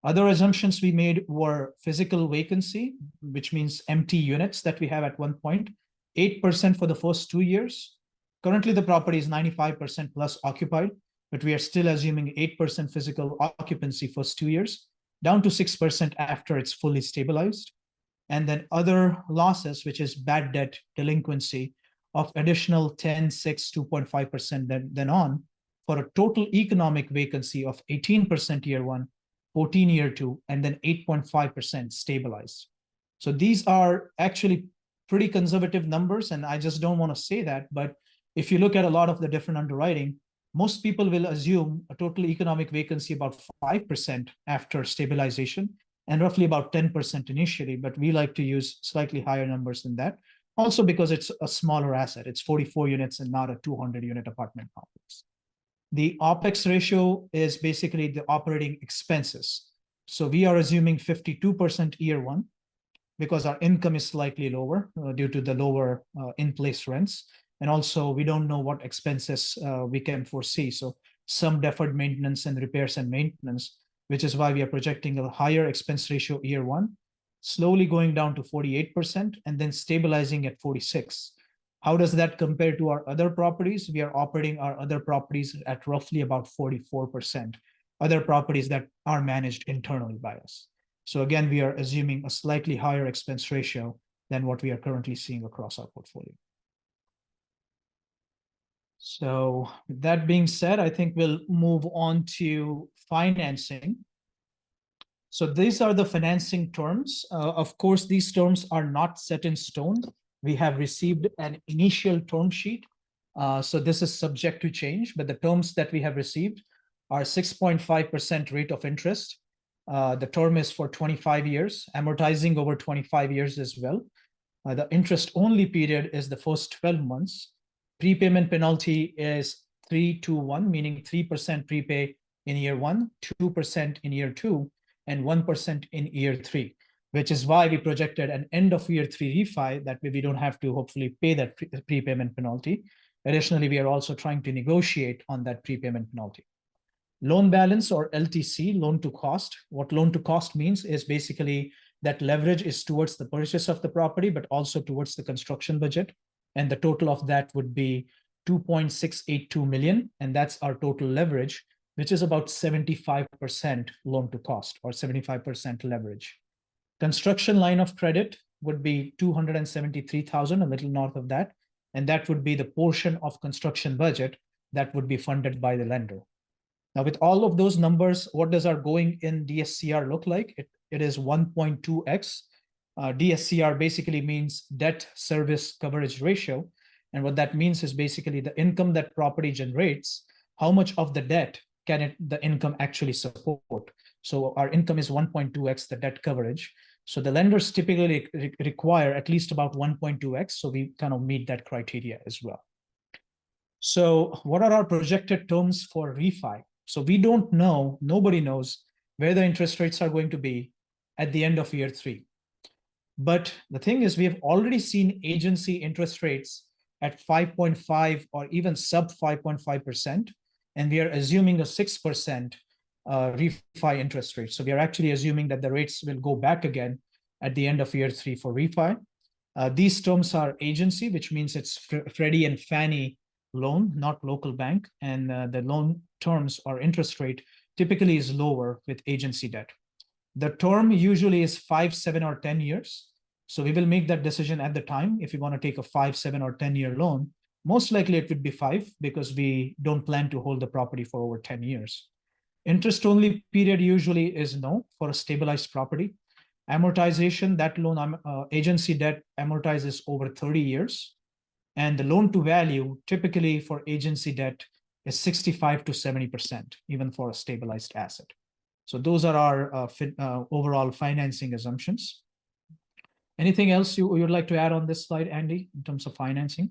Other assumptions we made were physical vacancy, which means empty units that we have at one point, 8% for the first 2 years. Currently, the property is 95% plus occupied, but we are still assuming 8% physical occupancy first 2 years, down to 6% after it's fully stabilized. And then other losses, which is bad debt delinquency of additional 10, 6, 2.5% then on, for a total economic vacancy of 18% year one, 14 year two, and then 8.5% stabilized. So these are actually pretty conservative numbers, and I just don't want to say that, but if you look at a lot of the different underwriting, most people will assume a total economic vacancy about 5% after stabilization and roughly about 10% initially, but we like to use slightly higher numbers than that. Also because it's a smaller asset, it's 44 units and not a 200-unit apartment complex. The OPEX ratio is basically the operating expenses. So we are assuming 52% year one because our income is slightly lower due to the lower in-place rents. And also we don't know what expenses we can foresee. So some deferred maintenance and repairs and maintenance, which is why we are projecting a higher expense ratio year one, slowly going down to 48% and then stabilizing at 46%. How does that compare to our other properties? We are operating our other properties at roughly about 44%, other properties that are managed internally by us. So again, we are assuming a slightly higher expense ratio than what we are currently seeing across our portfolio. So with that being said, I think we'll move on to financing. So these are the financing terms. Of course, these terms are not set in stone. We have received an initial term sheet. So this is subject to change, but the terms that we have received are 6.5% rate of interest. The term is for 25 years, amortizing over 25 years as well. The interest only period is the first 12 months. Prepayment penalty is 3-1, meaning 3% prepay in year one, 2% in year two, and 1% in year three, which is why we projected an end of year three refi that we don't have to hopefully pay that prepayment penalty. Additionally, we are also trying to negotiate on that prepayment penalty. Loan balance or LTC, loan to cost. What loan to cost means is basically that leverage is towards the purchase of the property, but also towards the construction budget. And the total of that would be 2.682 million. And that's our total leverage, which is about 75% loan to cost or 75% leverage. Construction line of credit would be 273,000, a little north of that. And that would be the portion of construction budget that would be funded by the lender. Now, with all of those numbers, what does our going in DSCR look like? It is 1.2x. DSCR basically means debt service coverage ratio. And what that means is basically the income that property generates, how much of the debt can the income actually support? So our income is 1.2x the debt coverage. So the lenders typically require at least about 1.2x. So we kind of meet that criteria as well. So what are our projected terms for refi? So we don't know, nobody knows where the interest rates are going to be at the end of year 3. But the thing is, we have already seen agency interest rates at 5.5 or even sub 5.5%, and we are assuming a 6% refi interest rate. So we are actually assuming that the rates will go back again at the end of year 3 for refi. These terms are agency, which means it's Freddie and Fannie loan, not local bank, and the loan terms or interest rate typically is lower with agency debt. The term usually is 5, 7, or 10 years. So we will make that decision at the time. If you want to take a 5, 7, or 10-year loan, most likely it would be 5 because we don't plan to hold the property for over 10 years. Interest-only period usually is no for a stabilized property. Amortization, that loan agency debt amortizes over 30 years. And the loan to value typically for agency debt is 65 to 70%, even for a stabilized asset. So those are our overall financing assumptions. Anything else you would like to add on this slide, Andy, in terms of financing?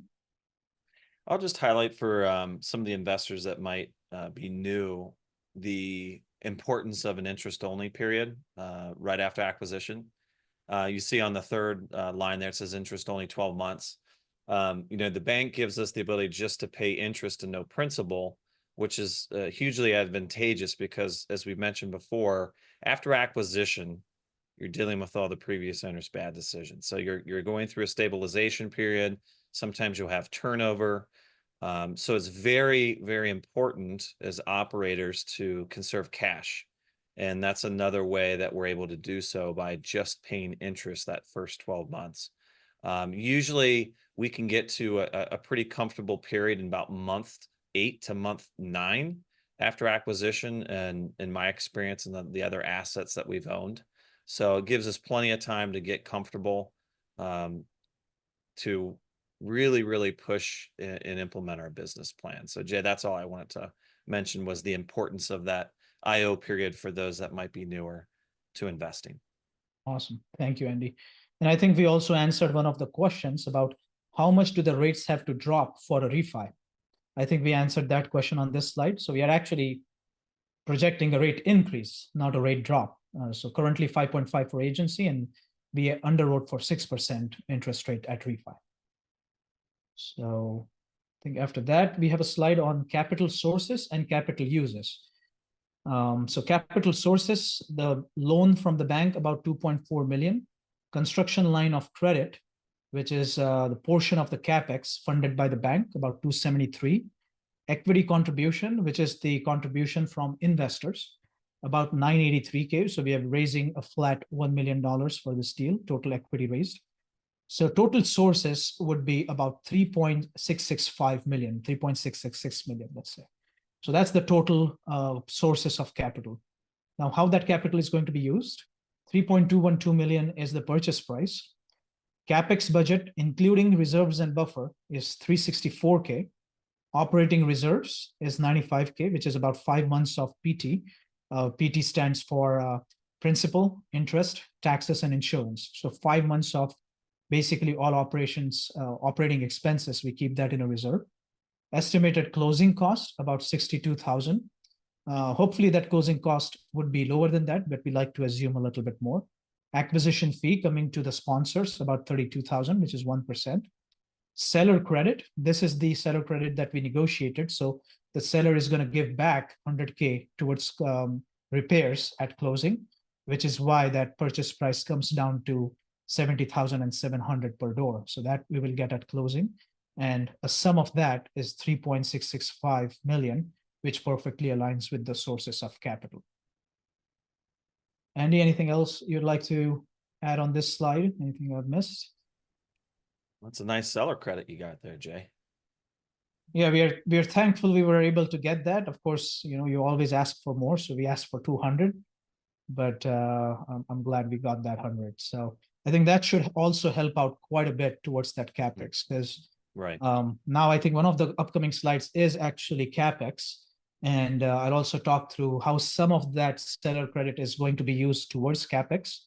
I'll just highlight for some of the investors that might be new, the importance of an interest-only period right after acquisition. You see on the third line there, it says interest only 12 months. The bank gives us the ability just to pay interest and no principal, which is hugely advantageous because, as we mentioned before, after acquisition, you're dealing with all the previous owner's bad decisions. So you're going through a stabilization period. Sometimes you'll have turnover. So it's very, very important as operators to conserve cash. And that's another way that we're able to do so by just paying interest that first 12 months. Usually we can get to a pretty comfortable period in about month 8 to month 9 after acquisition, and in my experience and the other assets that we've owned. So it gives us plenty of time to get comfortable, to really, really push and implement our business plan. So Jay, that's all I wanted to mention, was the importance of that IO period for those that might be newer to investing. Awesome. Thank you, Andy. And I think we also answered one of the questions about how much do the rates have to drop for a refi. I think we answered that question on this slide. So we are actually projecting a rate increase, not a rate drop. So currently 5.5 for agency, and we underwrote for 6% interest rate at refi. So I think after that, we have a slide on capital sources and capital uses. So capital sources, the loan from the bank, about 2.4 million. Construction line of credit, which is the portion of the CapEx funded by the bank, about 273. Equity contribution, which is the contribution from investors, about 983K. So we are raising a flat $1 million for this deal, total equity raised. So total sources would be about 3.665 million, 3.666 million, let's say. So that's the total sources of capital. Now, how that capital is going to be used? 3.212 million is the purchase price. CapEx budget, including reserves and buffer, is 364K. Operating reserves is 95K, which is about 5 months of PT. PT stands for principal, interest, taxes, and insurance. So 5 months of basically all operations, operating expenses, we keep that in a reserve. Estimated closing cost, about 62,000. Hopefully that closing cost would be lower than that, but we like to assume a little bit more. Acquisition fee coming to the sponsors, about 32,000, which is 1%. Seller credit, this is the seller credit that we negotiated. So the seller is going to give back 100K towards repairs at closing, which is why that purchase price comes down to 70,700 per door. So that we will get at closing. And a sum of that is 3.665 million, which perfectly aligns with the sources of capital. Andy, anything else you'd like to add on this slide? Anything I've missed? That's a nice seller credit you got there, Jay. Yeah, we are thankful we were able to get that. Of course, you always ask for more, so we asked for 200, but I'm glad we got that 100. So I think that should also help out quite a bit towards that capex, because Right. now I think one of the upcoming slides is actually capex, and I'll also talk through how some of that seller credit is going to be used towards capex.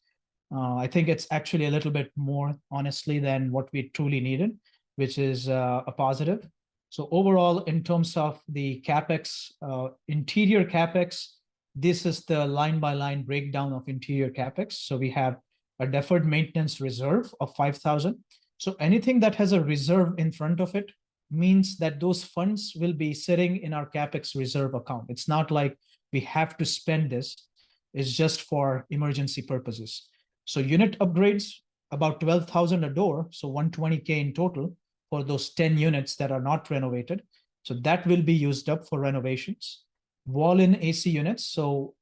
I think it's actually a little bit more, honestly, than what we truly needed, which is a positive. So overall, in terms of the capex, interior capex, this is the line by line breakdown of interior capex. So we have a deferred maintenance reserve of 5,000. So anything that has a reserve in front of it means that those funds will be sitting in our capex reserve account. It's not like we have to spend this. It's just for emergency purposes. So unit upgrades, about 12,000 a door, so 120K in total for those 10 units that are not renovated. So that will be used up for renovations. Wall-in AC units, so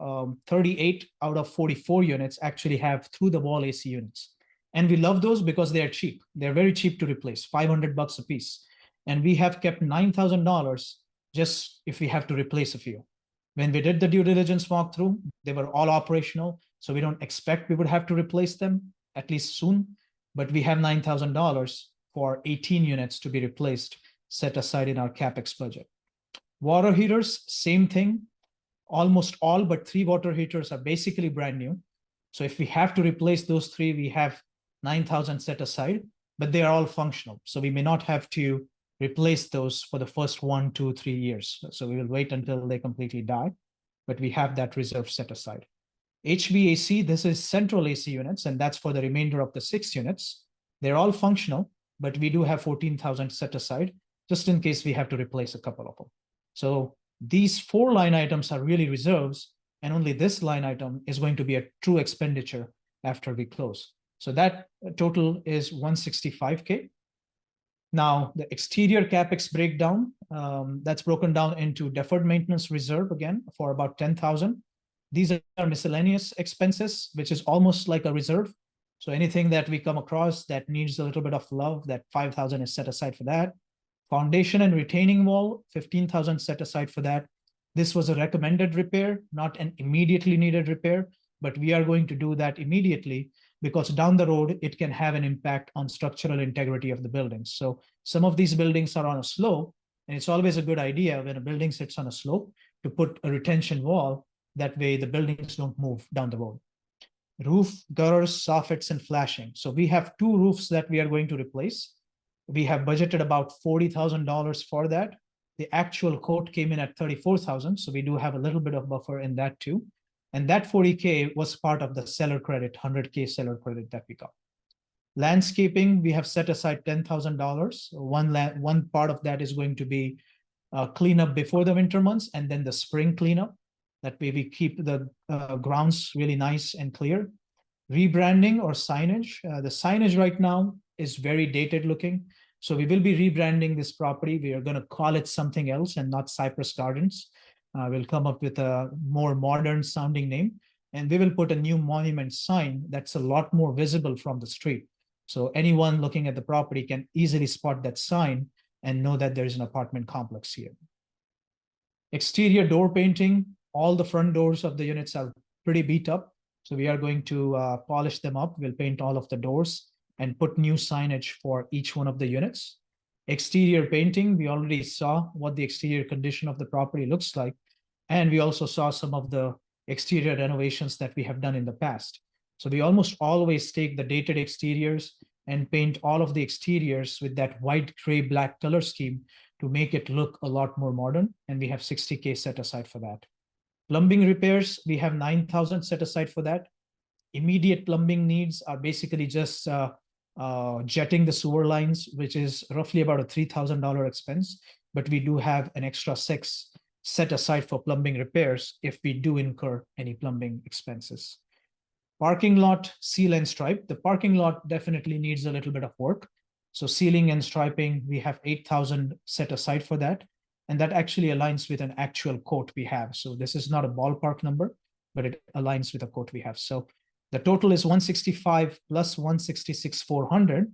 38 out of 44 units actually have through-the-wall AC units. And we love those because they are cheap. They're very cheap to replace, $500 a piece. And we have kept $9,000 just if we have to replace a few. When we did the due diligence walkthrough, they were all operational, so we don't expect we would have to replace them, at least soon. But we have $9,000 for 18 units to be replaced, set aside in our capex budget. Water heaters, same thing. Almost all but 3 water heaters are basically brand new. So if we have to replace those 3, we have 9,000 set aside, but they are all functional. So we may not have to replace those for the first 1, 2, 3 years. So we will wait until they completely die, but we have that reserve set aside. HVAC, this is central AC units, and that's for the remainder of the 6 units. They're all functional, but we do have 14,000 set aside just in case we have to replace a couple of them. So these 4 line items are really reserves, and only this line item is going to be a true expenditure after we close. So that total is 165K. Now, the exterior capex breakdown, that's broken down into deferred maintenance reserve again for about 10,000. These are miscellaneous expenses, which is almost like a reserve. So anything that we come across that needs a little bit of love, that 5,000 is set aside for that. Foundation and retaining wall, 15,000 set aside for that. This was a recommended repair, not an immediately needed repair, but we are going to do that immediately because down the road, it can have an impact on structural integrity of the buildings. So some of these buildings are on a slope, and it's always a good idea when a building sits on a slope to put a retention wall. That way the buildings don't move down the road. Roof, gutters, soffits, and flashing. So we have 2 roofs that we are going to replace. We have budgeted about $40,000 for that. The actual quote came in at 34,000, so we do have a little bit of buffer in that too. And that 40K was part of the seller credit, 100K seller credit that we got. Landscaping, we have set aside $10,000. One part of that is going to be cleanup before the winter months, and then the spring cleanup. That way we keep the grounds really nice and clear. Rebranding or signage. The signage right now is very dated looking. So we will be rebranding this property. We are going to call it something else and not Cypress Gardens. We'll come up with a more modern sounding name, and we will put a new monument sign that's a lot more visible from the street. So anyone looking at the property can easily spot that sign and know that there's an apartment complex here. Exterior door painting. All the front doors of the units are pretty beat up. So we are going to polish them up. We'll paint all of the doors and put new signage for each one of the units. Exterior painting, we already saw what the exterior condition of the property looks like. And we also saw some of the exterior renovations that we have done in the past. So we almost always take the dated exteriors and paint all of the exteriors with that white, gray, black color scheme to make it look a lot more modern. And we have 60K set aside for that. Plumbing repairs, we have 9,000 set aside for that. Immediate plumbing needs are basically just jetting the sewer lines, which is roughly about a $3,000 expense. But we do have an extra 6 set aside for plumbing repairs if we do incur any plumbing expenses. Parking lot, seal and stripe. The parking lot definitely needs a little bit of work. So sealing and striping, we have 8,000 set aside for that. And that actually aligns with an actual quote we have. So this is not a ballpark number, but it aligns with a quote we have. So The total is 165 plus 166,400.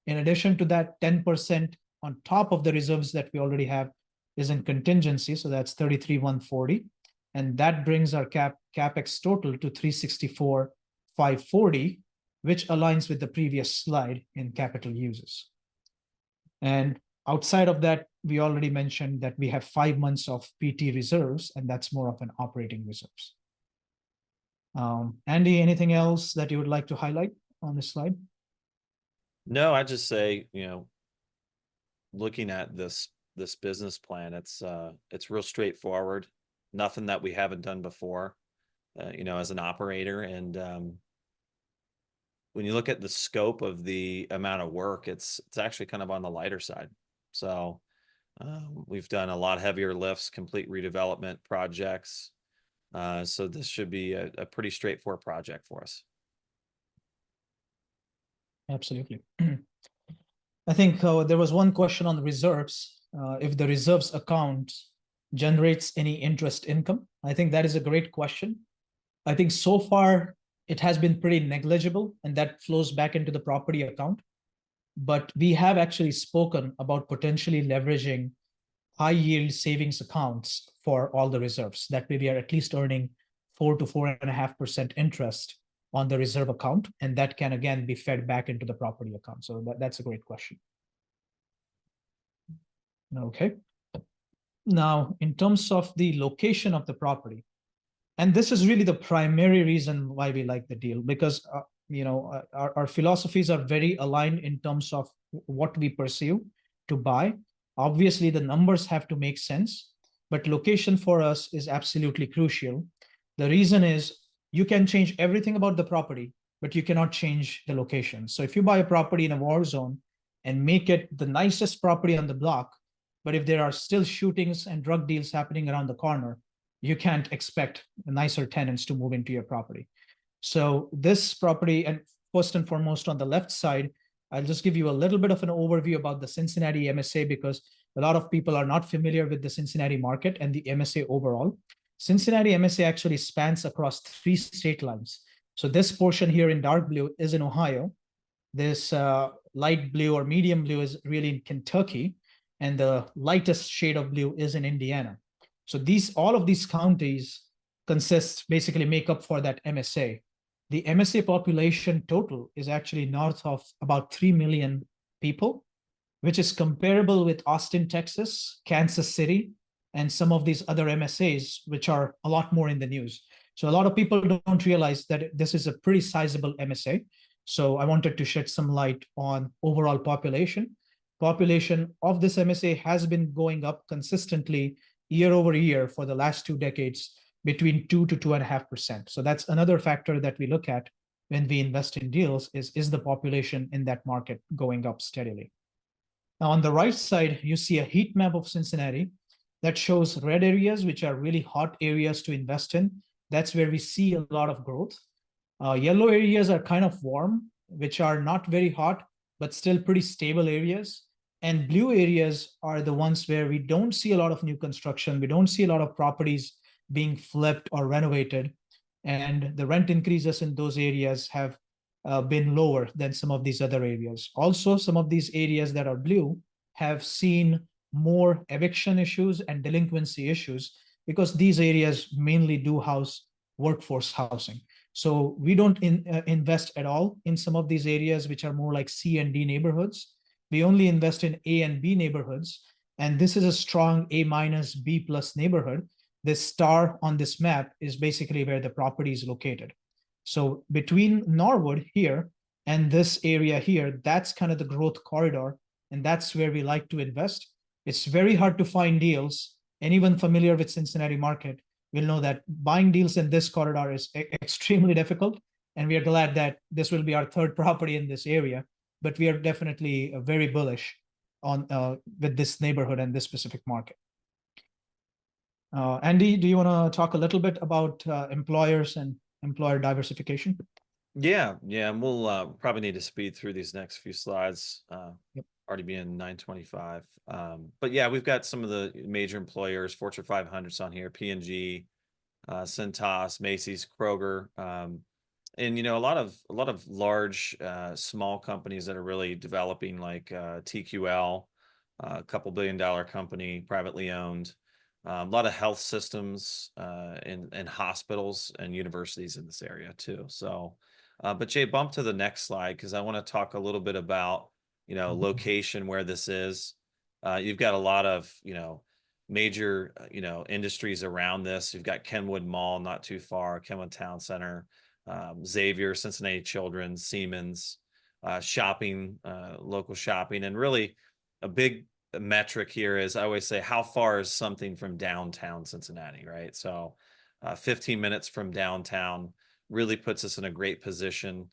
In addition to that, 10% on top of the reserves that we already have is in contingency. So that's 33,140. And that brings our capex total to 364,540, which aligns with the previous slide in capital uses. And outside of that, we already mentioned that we have 5 months of PT reserves, and that's more of an operating reserves. Andy, anything else that you would like to highlight on this slide? No, I just say, looking at this business plan, it's real straightforward. Nothing that we haven't done before, as an operator. And when you look at the scope of the amount of work, it's actually kind of on the lighter side. So we've done a lot heavier lifts, complete redevelopment projects. So this should be a pretty straightforward project for us. Absolutely. I think there was one question on the reserves. If the reserves account generates any interest income, I think that is a great question. I think so far it has been pretty negligible, and that flows back into the property account. But we have actually spoken about potentially leveraging high yield savings accounts for all the reserves. That way we are at least earning 4 to 4.5% interest on the reserve account, and that can again be fed back into the property account. So that's a great question. Okay. Now, in terms of the location of the property, and this is really the primary reason why we like the deal, because our philosophies are very aligned in terms of what we pursue to buy. Obviously, the numbers have to make sense, but location for us is absolutely crucial. The reason is you can change everything about the property, but you cannot change the location. So if you buy a property in a war zone and make it the nicest property on the block, but if there are still shootings and drug deals happening around the corner, you can't expect nicer tenants to move into your property. So this property, and first and foremost on the left side, I'll just give you a little bit of an overview about the Cincinnati MSA, because a lot of people are not familiar with the Cincinnati market and the MSA overall. Cincinnati MSA actually spans across 3 state lines. So this portion here in dark blue is in Ohio. This light blue or medium blue is really in Kentucky, and the lightest shade of blue is in Indiana. So all of these counties basically make up for that MSA. The MSA population total is actually north of about 3 million people, which is comparable with Austin, Texas, Kansas City, and some of these other MSAs, which are a lot more in the news. So a lot of people don't realize that this is a pretty sizable MSA. So I wanted to shed some light on overall population. Population of this MSA has been going up consistently year over year for the last 2 decades, between 2 to 2.5%. So that's another factor that we look at when we invest in deals is the population in that market going up steadily. Now on the right side, you see a heat map of Cincinnati that shows red areas, which are really hot areas to invest in. That's where we see a lot of growth. Yellow areas are kind of warm, which are not very hot, but still pretty stable areas. And blue areas are the ones where we don't see a lot of new construction. We don't see a lot of properties being flipped or renovated. And the rent increases in those areas have been lower than some of these other areas. Also, some of these areas that are blue have seen more eviction issues and delinquency issues because these areas mainly do house workforce housing. So we don't invest at all in some of these areas, which are more like C and D neighborhoods. We only invest in A and B neighborhoods. And this is a strong A minus B plus neighborhood. This star on this map is basically where the property is located. So between Norwood here and this area here, that's kind of the growth corridor. And that's where we like to invest. It's very hard to find deals. Anyone familiar with Cincinnati market will know that buying deals in this corridor is extremely difficult. And we are glad that this will be our 3rd property in this area. But we are definitely very bullish on with this neighborhood and this specific market. Andy, do you want to talk a little bit about employers and employer diversification? Yeah, and we'll probably need to speed through these next few slides. Yep. Already being 9:25. But yeah, we've got some of the major employers, Fortune 500s on here, P&G, Cintas, Macy's, Kroger. And a lot of large, small companies that are really developing, like TQL, a couple $1 billion company, privately owned. A lot of health systems and hospitals and universities in this area too. So, but Jay, bump to the next slide because I want to talk a little bit about location where this is. You've got a lot of major industries around this. You've got Kenwood Mall not too far, Kenwood Town Center, Xavier, Cincinnati Children's, Siemens, shopping, local shopping, and really a big metric here is I always say, how far is something from downtown Cincinnati, right? So 15 minutes from downtown really puts us in a great position.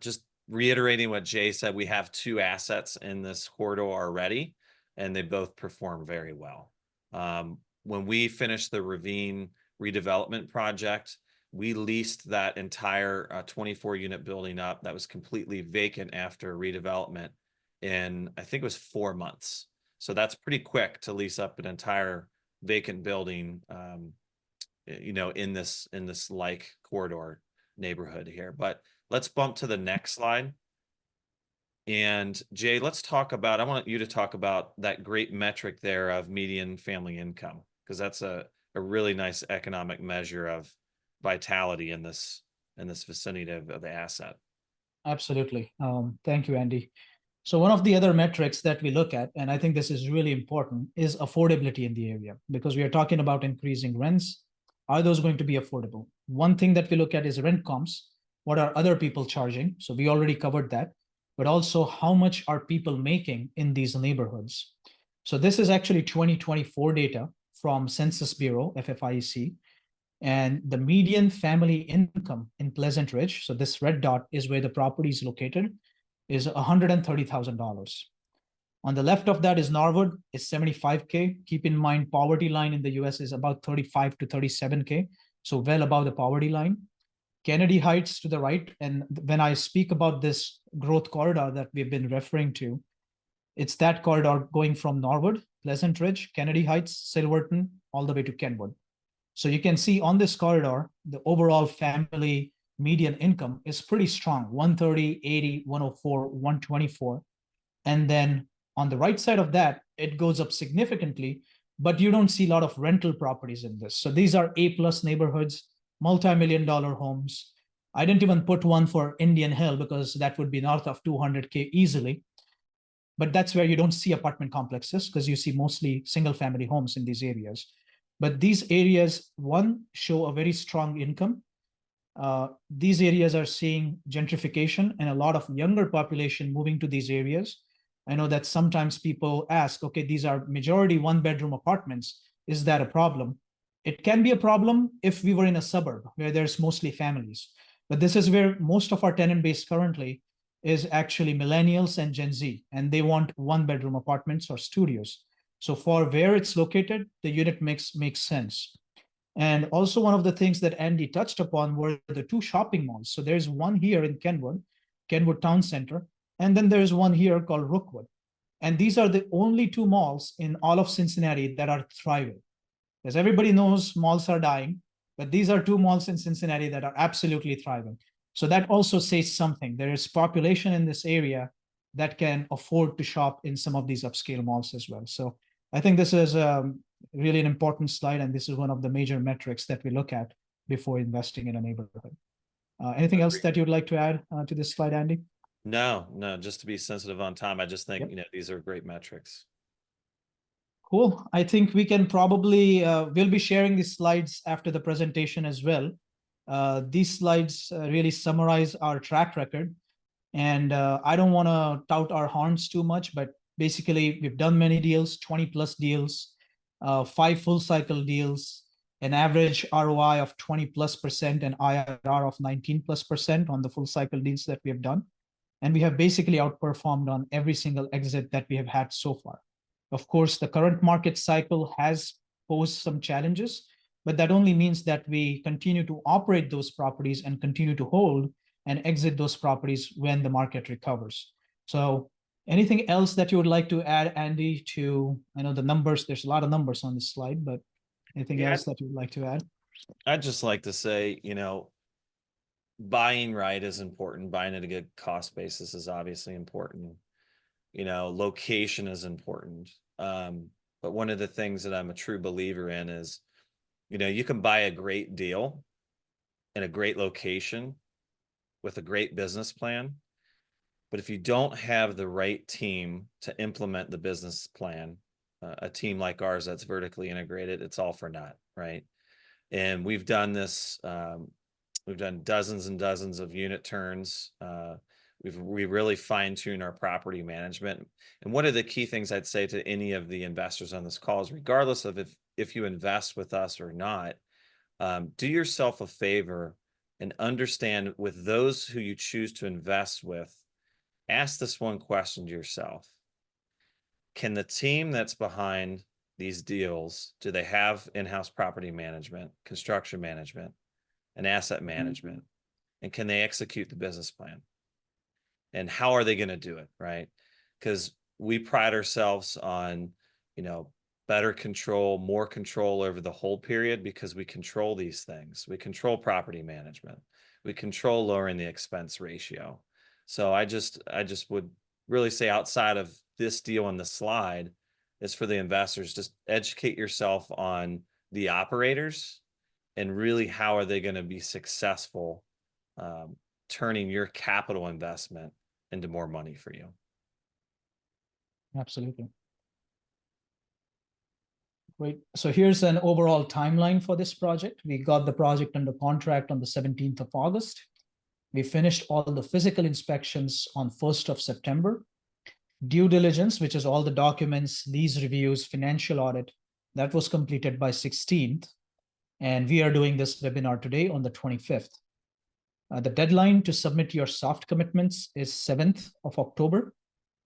Just reiterating what Jay said, we have 2 assets in this corridor already, and they both perform very well. When we finished the Ravine redevelopment project, we leased that entire 24-unit building up that was completely vacant after redevelopment in, I think it was 4 months. So that's pretty quick to lease up an entire vacant building, in this like corridor neighborhood here. But let's bump to the next slide. And Jay, I want you to talk about that great metric there of median family income, because that's a really nice economic measure of vitality in this vicinity of the asset. Absolutely. Thank you, Andy. So one of the other metrics that we look at, and I think this is really important, is affordability in the area, because we are talking about increasing rents. Are those going to be affordable? One thing that we look at is rent comps. What are other people charging? So we already covered that, but also how much are people making in these neighborhoods? So this is actually 2024 data from Census Bureau, FFIEC, and the median family income in Pleasant Ridge, so this red dot is where the property is located, is $130,000. On the left of that is Norwood, is 75K. Keep in mind, poverty line in the US is about 35 to 37K, so well above the poverty line. Kennedy Heights to the right, and when I speak about this growth corridor that we've been referring to, it's that corridor going from Norwood, Pleasant Ridge, Kennedy Heights, Silverton, all the way to Kenwood. So you can see on this corridor, the overall family median income is pretty strong, 130, 80, 104, 124. And then on the right side of that, it goes up significantly, but you don't see a lot of rental properties in this. So these are A+ neighborhoods, multi-million-dollar homes. I didn't even put one for Indian Hill because that would be north of 200K easily. But that's where you don't see apartment complexes because you see mostly single family homes in these areas. But these areas, one, show a very strong income. These areas are seeing gentrification and a lot of younger population moving to these areas. I know that sometimes people ask, okay, these are majority 1-bedroom apartments. Is that a problem? It can be a problem if we were in a suburb where there's mostly families. But this is where most of our tenant base currently is actually millennials and Gen Z, and they want 1-bedroom apartments or studios. So for where it's located, the unit mix makes sense. And also one of the things that Andy touched upon were the 2 shopping malls. So there's one here in Kenwood, Kenwood Town Center, and then there's one here called Rookwood. And these are the only 2 malls in all of Cincinnati that are thriving. As everybody knows, malls are dying, but these are 2 malls in Cincinnati that are absolutely thriving. So that also says something. There is population in this area that can afford to shop in some of these upscale malls as well. So I think this is really an important slide, and this is one of the major metrics that we look at before investing in a neighborhood. Anything else that you'd like to add to this slide, Andy? No, just to be sensitive on time, I just think, Yep. these are great metrics. Cool. I think we can probably, we'll be sharing these slides after the presentation as well. These slides really summarize our track record. And I don't want to tout our horns too much, but basically we've done many deals, 20+ deals, 5 full cycle deals, an average ROI of 20+% and IRR of 19+% on the full cycle deals that we have done. And we have basically outperformed on every single exit that we have had so far. Of course, the current market cycle has posed some challenges, but that only means that we continue to operate those properties and continue to hold and exit those properties when the market recovers. So anything else that you would like to add, Andy, to, I know the numbers, there's a lot of numbers on this slide, but anything else that you would like to add? I'd just like to say, buying right is important. Buying at a good cost basis is obviously important. You know, location is important. But one of the things that I'm a true believer in is, you know, you can buy a great deal in a great location with a great business plan. But if you don't have the right team to implement the business plan, a team like ours that's vertically integrated, it's all for naught, right? And we've done this. We've done dozens and dozens of unit turns. We really fine tune our property management. And one of the key things I'd say to any of the investors on this call is, regardless of if you invest with us or not, do yourself a favor and understand, with those who you choose to invest with, ask this one question to yourself. Can the team that's behind these deals, do they have in-house property management, construction management, and asset management? And can they execute the business plan? And how are they going to do it, right? Because we pride ourselves on, you know, better control, more control over the hold period, because we control these things. We control property management. We control lowering the expense ratio. So I just would really say, outside of this deal on the slide, is for the investors, just educate yourself on the operators and really how are they going to be successful turning your capital investment into more money for you. Absolutely. Great. So here's an overall timeline for this project. We got the project under contract on the 17th of August. We finished all the physical inspections on 1st of September. Due diligence, which is all the documents, lease reviews, financial audit, that was completed by 16th. And we are doing this webinar today on the 25th. The deadline to submit your soft commitments is 7th of October.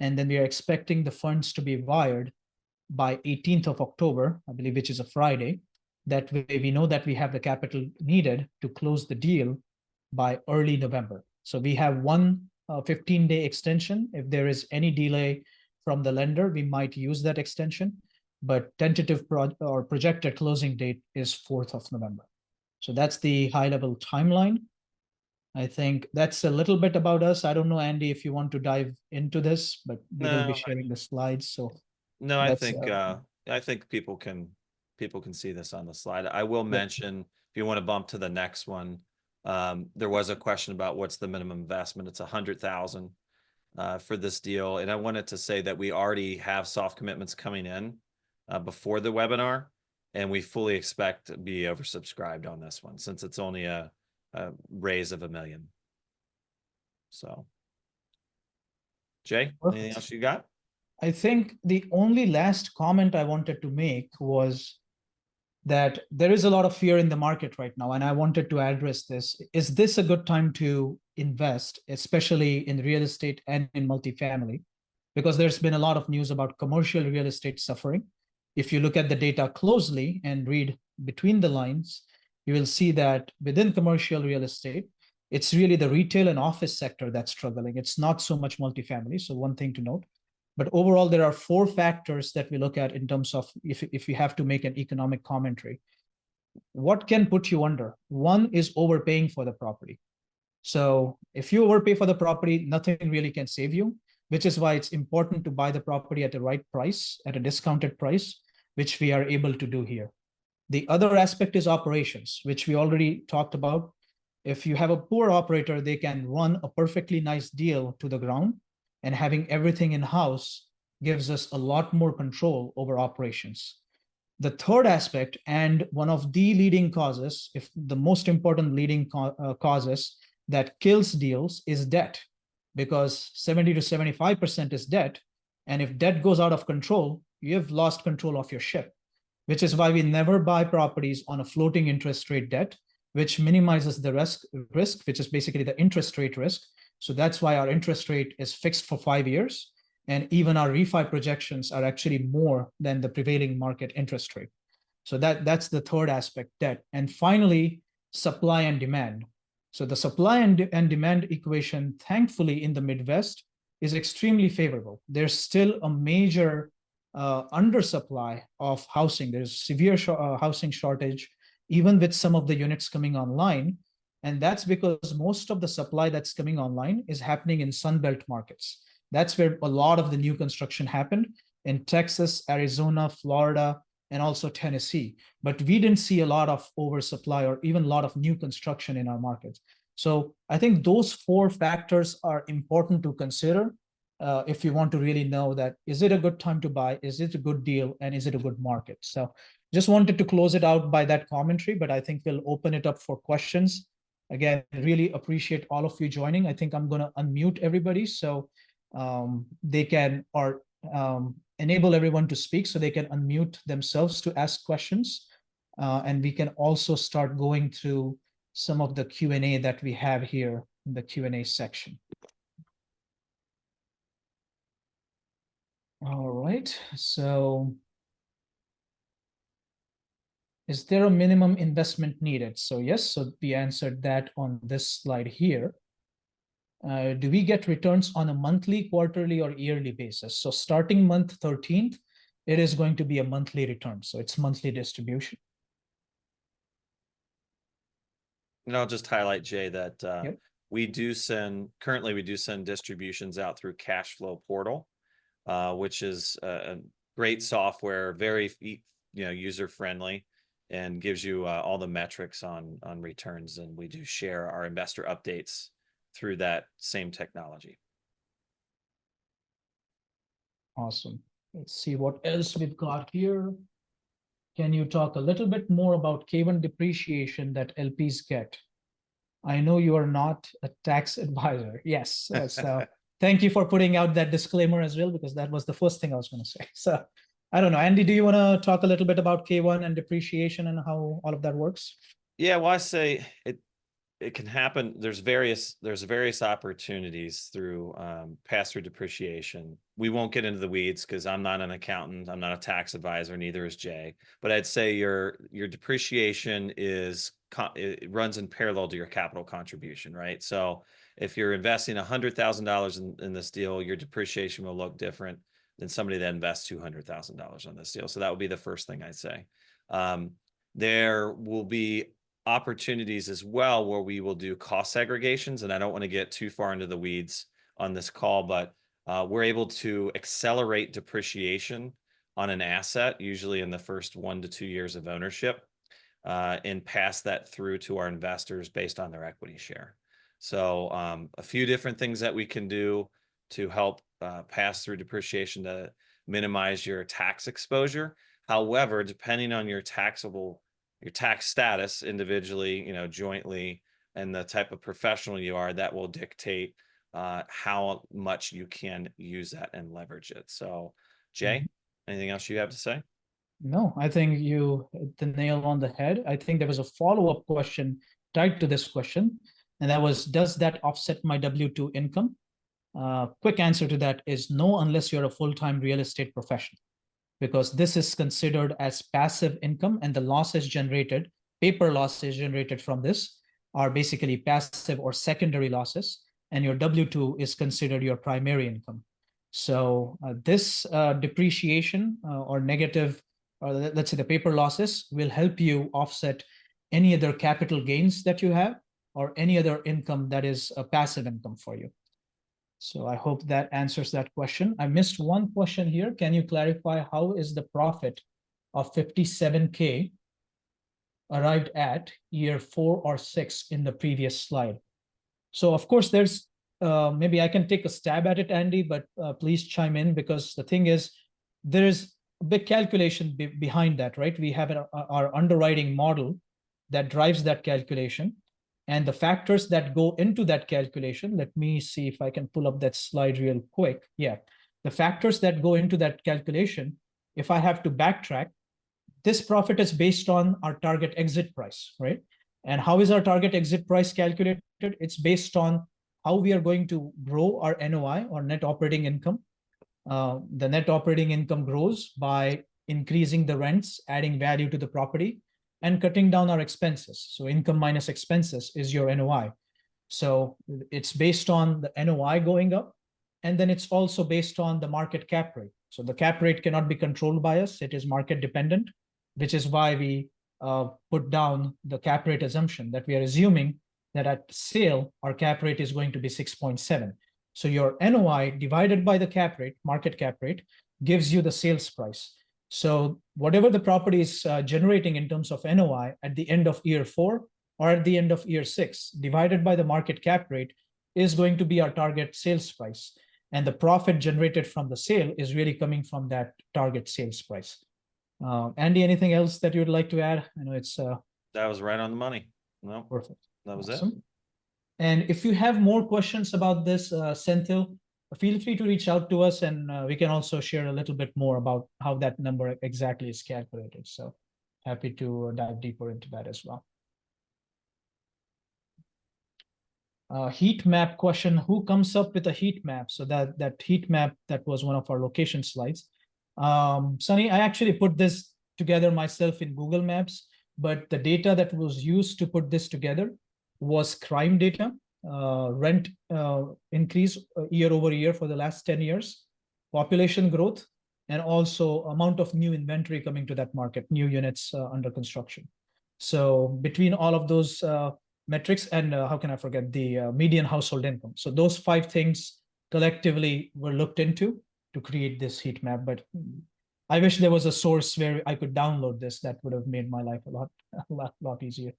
And then we are expecting the funds to be wired by 18th of October, I believe, which is a Friday. That way we know that we have the capital needed to close the deal by early November. So we have one 15-day extension. If there is any delay from the lender, we might use that extension, but tentative projected closing date is 4th of November. So that's the high-level timeline. I think that's a little bit about us. I don't know, Andy, if you want to dive into this, but we will be sharing the slides. So no, I think people can see this on the slide. I will mention, if you want to bump to the next one, there was a question about what's the minimum investment. It's $100,000 for this deal, and I wanted to say that we already have soft commitments coming in before the webinar, and we fully expect to be oversubscribed on this one, since it's only a raise of $1 million. So, Jay, anything else you got? I think the only last comment I wanted to make was that there is a lot of fear in the market right now, and I wanted to address this. Is this a good time to invest, especially in real estate and in multifamily? Because there's been a lot of news about commercial real estate suffering. If you look at the data closely and read between the lines, you will see that within commercial real estate, it's really the retail and office sector that's struggling. It's not so much multifamily. So one thing to note. But overall, there are 4 factors that we look at in terms of if you have to make an economic commentary. What can put you under? One is overpaying for the property. So if you overpay for the property, nothing really can save you, which is why it's important to buy the property at the right price, at a discounted price, which we are able to do here. The other aspect is operations, which we already talked about. If you have a poor operator, they can run a perfectly nice deal to the ground, and having everything in-house gives us a lot more control over operations. The third aspect, and one of the leading causes, if the most important leading causes that kills deals, is debt, because 70 to 75% is debt. And if debt goes out of control, you've lost control of your ship, which is why we never buy properties on a floating interest rate debt, which minimizes the risk, which is basically the interest rate risk. So that's why our interest rate is fixed for 5 years. And even our refi projections are actually more than the prevailing market interest rate. So that's the third aspect, debt. And finally, supply and demand. So the supply and demand equation, thankfully, in the Midwest is extremely favorable. There's still a major undersupply of housing. There's severe housing shortage, even with some of the units coming online. And that's because most of the supply that's coming online is happening in Sunbelt markets. That's where a lot of the new construction happened in Texas, Arizona, Florida, and also Tennessee. But we didn't see a lot of oversupply or even a lot of new construction in our markets. So I think those four factors are important to consider if you want to really know that, is it a good time to buy? Is it a good deal? And is it a good market? So just wanted to close it out by that commentary, but I think we'll open it up for questions. Again, really appreciate all of you joining. I think I'm going to unmute everybody so they can, or enable everyone to speak so they can unmute themselves to ask questions. And we can also start going through some of the Q&A that we have here in the Q&A section. All right, so is there a minimum investment needed? So yes, so we answered that on this slide here. Do we get returns on a monthly, quarterly, or yearly basis? So starting month 13th, it is going to be a monthly return. So it's monthly distribution. And I'll just highlight, Jay, that Yep. currently we do send distributions out through Cash Flow Portal, which is a great software, very user friendly, and gives you all the metrics on returns. And we do share our investor updates through that same technology. Awesome. Let's see what else we've got here. Can you talk a little bit more about K1 depreciation that LPs get? I know you are not a tax advisor. Yes. So thank you for putting out that disclaimer as well, because that was the first thing I was going to say. So I don't know. Andy, do you want to talk a little bit about K1 and depreciation and how all of that works? Yeah, well, I say it can happen. There's various opportunities through pass-through depreciation. We won't get into the weeds because I'm not an accountant, I'm not a tax advisor, neither is Jay. But I'd say your depreciation it runs in parallel to your capital contribution, right? So if you're investing $100,000 in this deal, your depreciation will look different than somebody that invests $200,000 on this deal. So that would be the first thing I'd say. There will be opportunities as well where we will do cost segregations, and I don't want to get too far into the weeds on this call, but we're able to accelerate depreciation on an asset, usually in the first 1 to 2 years of ownership, and pass that through to our investors based on their equity share. So a few different things that we can do to help pass through depreciation to minimize your tax exposure. However, depending on your tax status individually, jointly, and the type of professional you are, that will dictate how much you can use that and leverage it. So, Jay, anything else you have to say? No, I think you hit the nail on the head. I think there was a follow-up question tied to this question, and that was, does that offset my W-2 income? Quick answer to that is no, unless you're a full-time real estate professional, because this is considered as passive income, and the losses generated, paper losses generated from this, are basically passive or secondary losses, and your W-2 is considered your primary income. So this depreciation or negative, or let's say the paper losses, will help you offset any other capital gains that you have or any other income that is a passive income for you. So I hope that answers that question. I missed one question here. Can you clarify how is the profit of 57K arrived at year 4 or 6 in the previous slide? So of course there's, maybe I can take a stab at it, Andy, but please chime in, because the thing is, there's a big calculation behind that, right? We have our underwriting model that drives that calculation. And the factors that go into that calculation, let me see if I can pull up that slide real quick. Yeah, the factors that go into that calculation, if I have to backtrack, this profit is based on our target exit price, right? And how is our target exit price calculated? It's based on how we are going to grow our NOI, or net operating income. The net operating income grows by increasing the rents, adding value to the property, and cutting down our expenses. So income minus expenses is your NOI. So it's based on the NOI going up, and then it's also based on the market cap rate. So the cap rate cannot be controlled by us. It is market dependent, which is why we put down the cap rate assumption, that we are assuming that at sale, our cap rate is going to be 6.7. So your NOI divided by the cap rate, market cap rate, gives you the sales price. So whatever the property is generating in terms of NOI at the end of year 4 or at the end of year 6, divided by the market cap rate, is going to be our target sales price. And the profit generated from the sale is really coming from that target sales price. Andy, anything else that you would like to add? I know it's That was right on the money. No, perfect. that was Awesome. it. And if you have more questions about this, Senthil, feel free to reach out to us, and we can also share a little bit more about how that number exactly is calculated. So happy to dive deeper into that as well. Heat map question: who comes up with a heat map? So that heat map, that was one of our location slides. Sunny, I actually put this together myself in Google Maps, but the data that was used to put this together was crime data, rent increase year over year for the last 10 years, population growth, and also amount of new inventory coming to that market, new units under construction. So between all of those metrics, and how can I forget the median household income? So those 5 things collectively were looked into to create this heat map. But I wish there was a source where I could download this. That would have made my life a lot easier.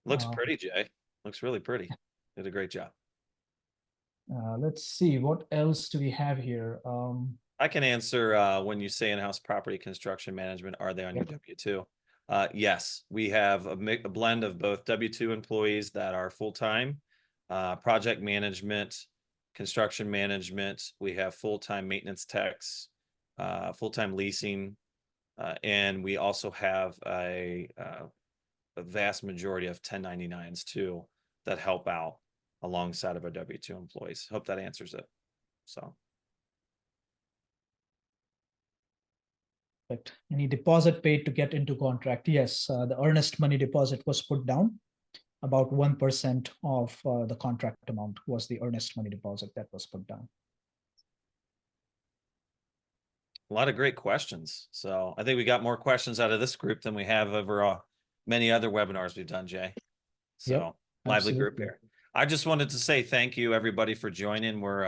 Looks pretty, Jay. Looks really pretty. Did a great job. Let's see, what else do we have here? I can answer when you say in-house property construction management, are they on your W-2? Yes, we have a blend of both W-2 employees that are full-time, project management, construction management. We have full-time maintenance techs, full-time leasing, and we also have a vast majority of 1099s too that help out alongside of our W-2 employees. Hope that answers it. So. Any deposit paid to get into contract? Yes, the earnest money deposit was put down. About 1% of the contract amount was the earnest money deposit that was put down. A lot of great questions. So I think we got more questions out of this group than we have over many other webinars we've done, Jay. So yep, lively group here. I just wanted to say thank you, everybody, for joining. We're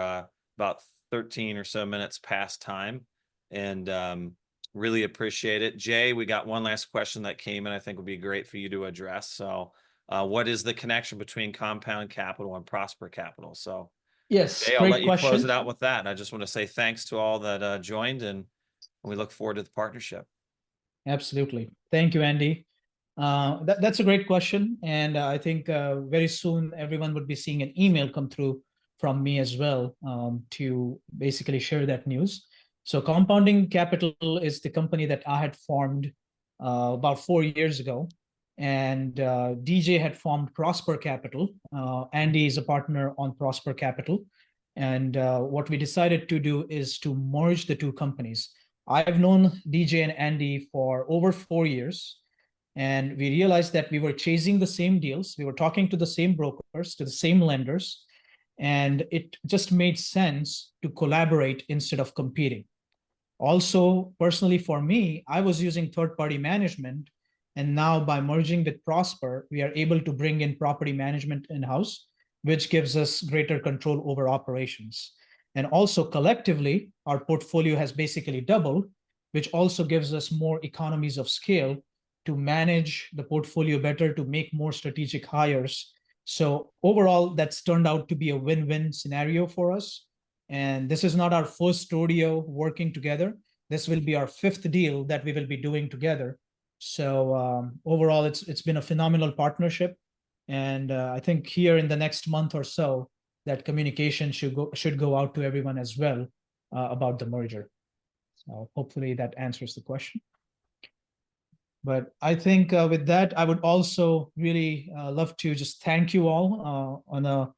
about 13 or so minutes past time, and really appreciate it. Jay, we got one last question that came in I think would be great for you to address. So what is the connection between Compound Capital and Prosper Capital? So yes, Jay, I'll let you close it out with that. And I just want to say thanks to all that joined, and we look forward to the partnership. Absolutely. Thank you, Andy. That's a great question. And I think very soon everyone would be seeing an email come through from me as well to basically share that news. So Compounding Capital is the company that I had formed about 4 years ago. And DJ had formed Prosper Capital. Andy is a partner on Prosper Capital. And what we decided to do is to merge the two companies. I've known DJ and Andy for over 4 years. And we realized that we were chasing the same deals. We were talking to the same brokers, to the same lenders. And it just made sense to collaborate instead of competing. Also, personally for me, I was using third-party management. And now by merging with Prosper, we are able to bring in property management in-house, which gives us greater control over operations. And also collectively, our portfolio has basically doubled, which also gives us more economies of scale to manage the portfolio better, to make more strategic hires. So overall, that's turned out to be a win-win scenario for us. And this is not our first rodeo working together. This will be our 5th deal that we will be doing together. So overall, it's been a phenomenal partnership. And I think here in the next month or so, that communication should go out to everyone as well about the merger. So hopefully that answers the question. But I think with that, I would also really love to just thank you all on a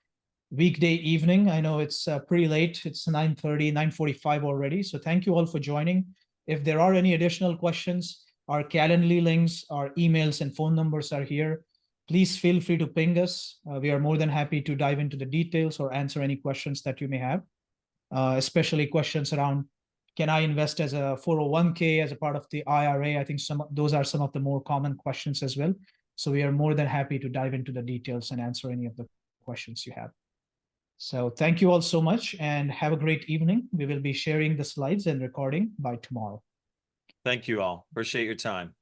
weekday evening. I know it's pretty late. It's 9:30, 9:45 already. So thank you all for joining. If there are any additional questions, our Calendly links, our emails and phone numbers are here. Please feel free to ping us. We are more than happy to dive into the details or answer any questions that you may have, especially questions around, can I invest as a 401k as a part of the IRA? I think those are some of the more common questions as well. So we are more than happy to dive into the details and answer any of the questions you have. So thank you all so much and have a great evening. We will be sharing the slides and recording by tomorrow. Thank you all. Appreciate your time.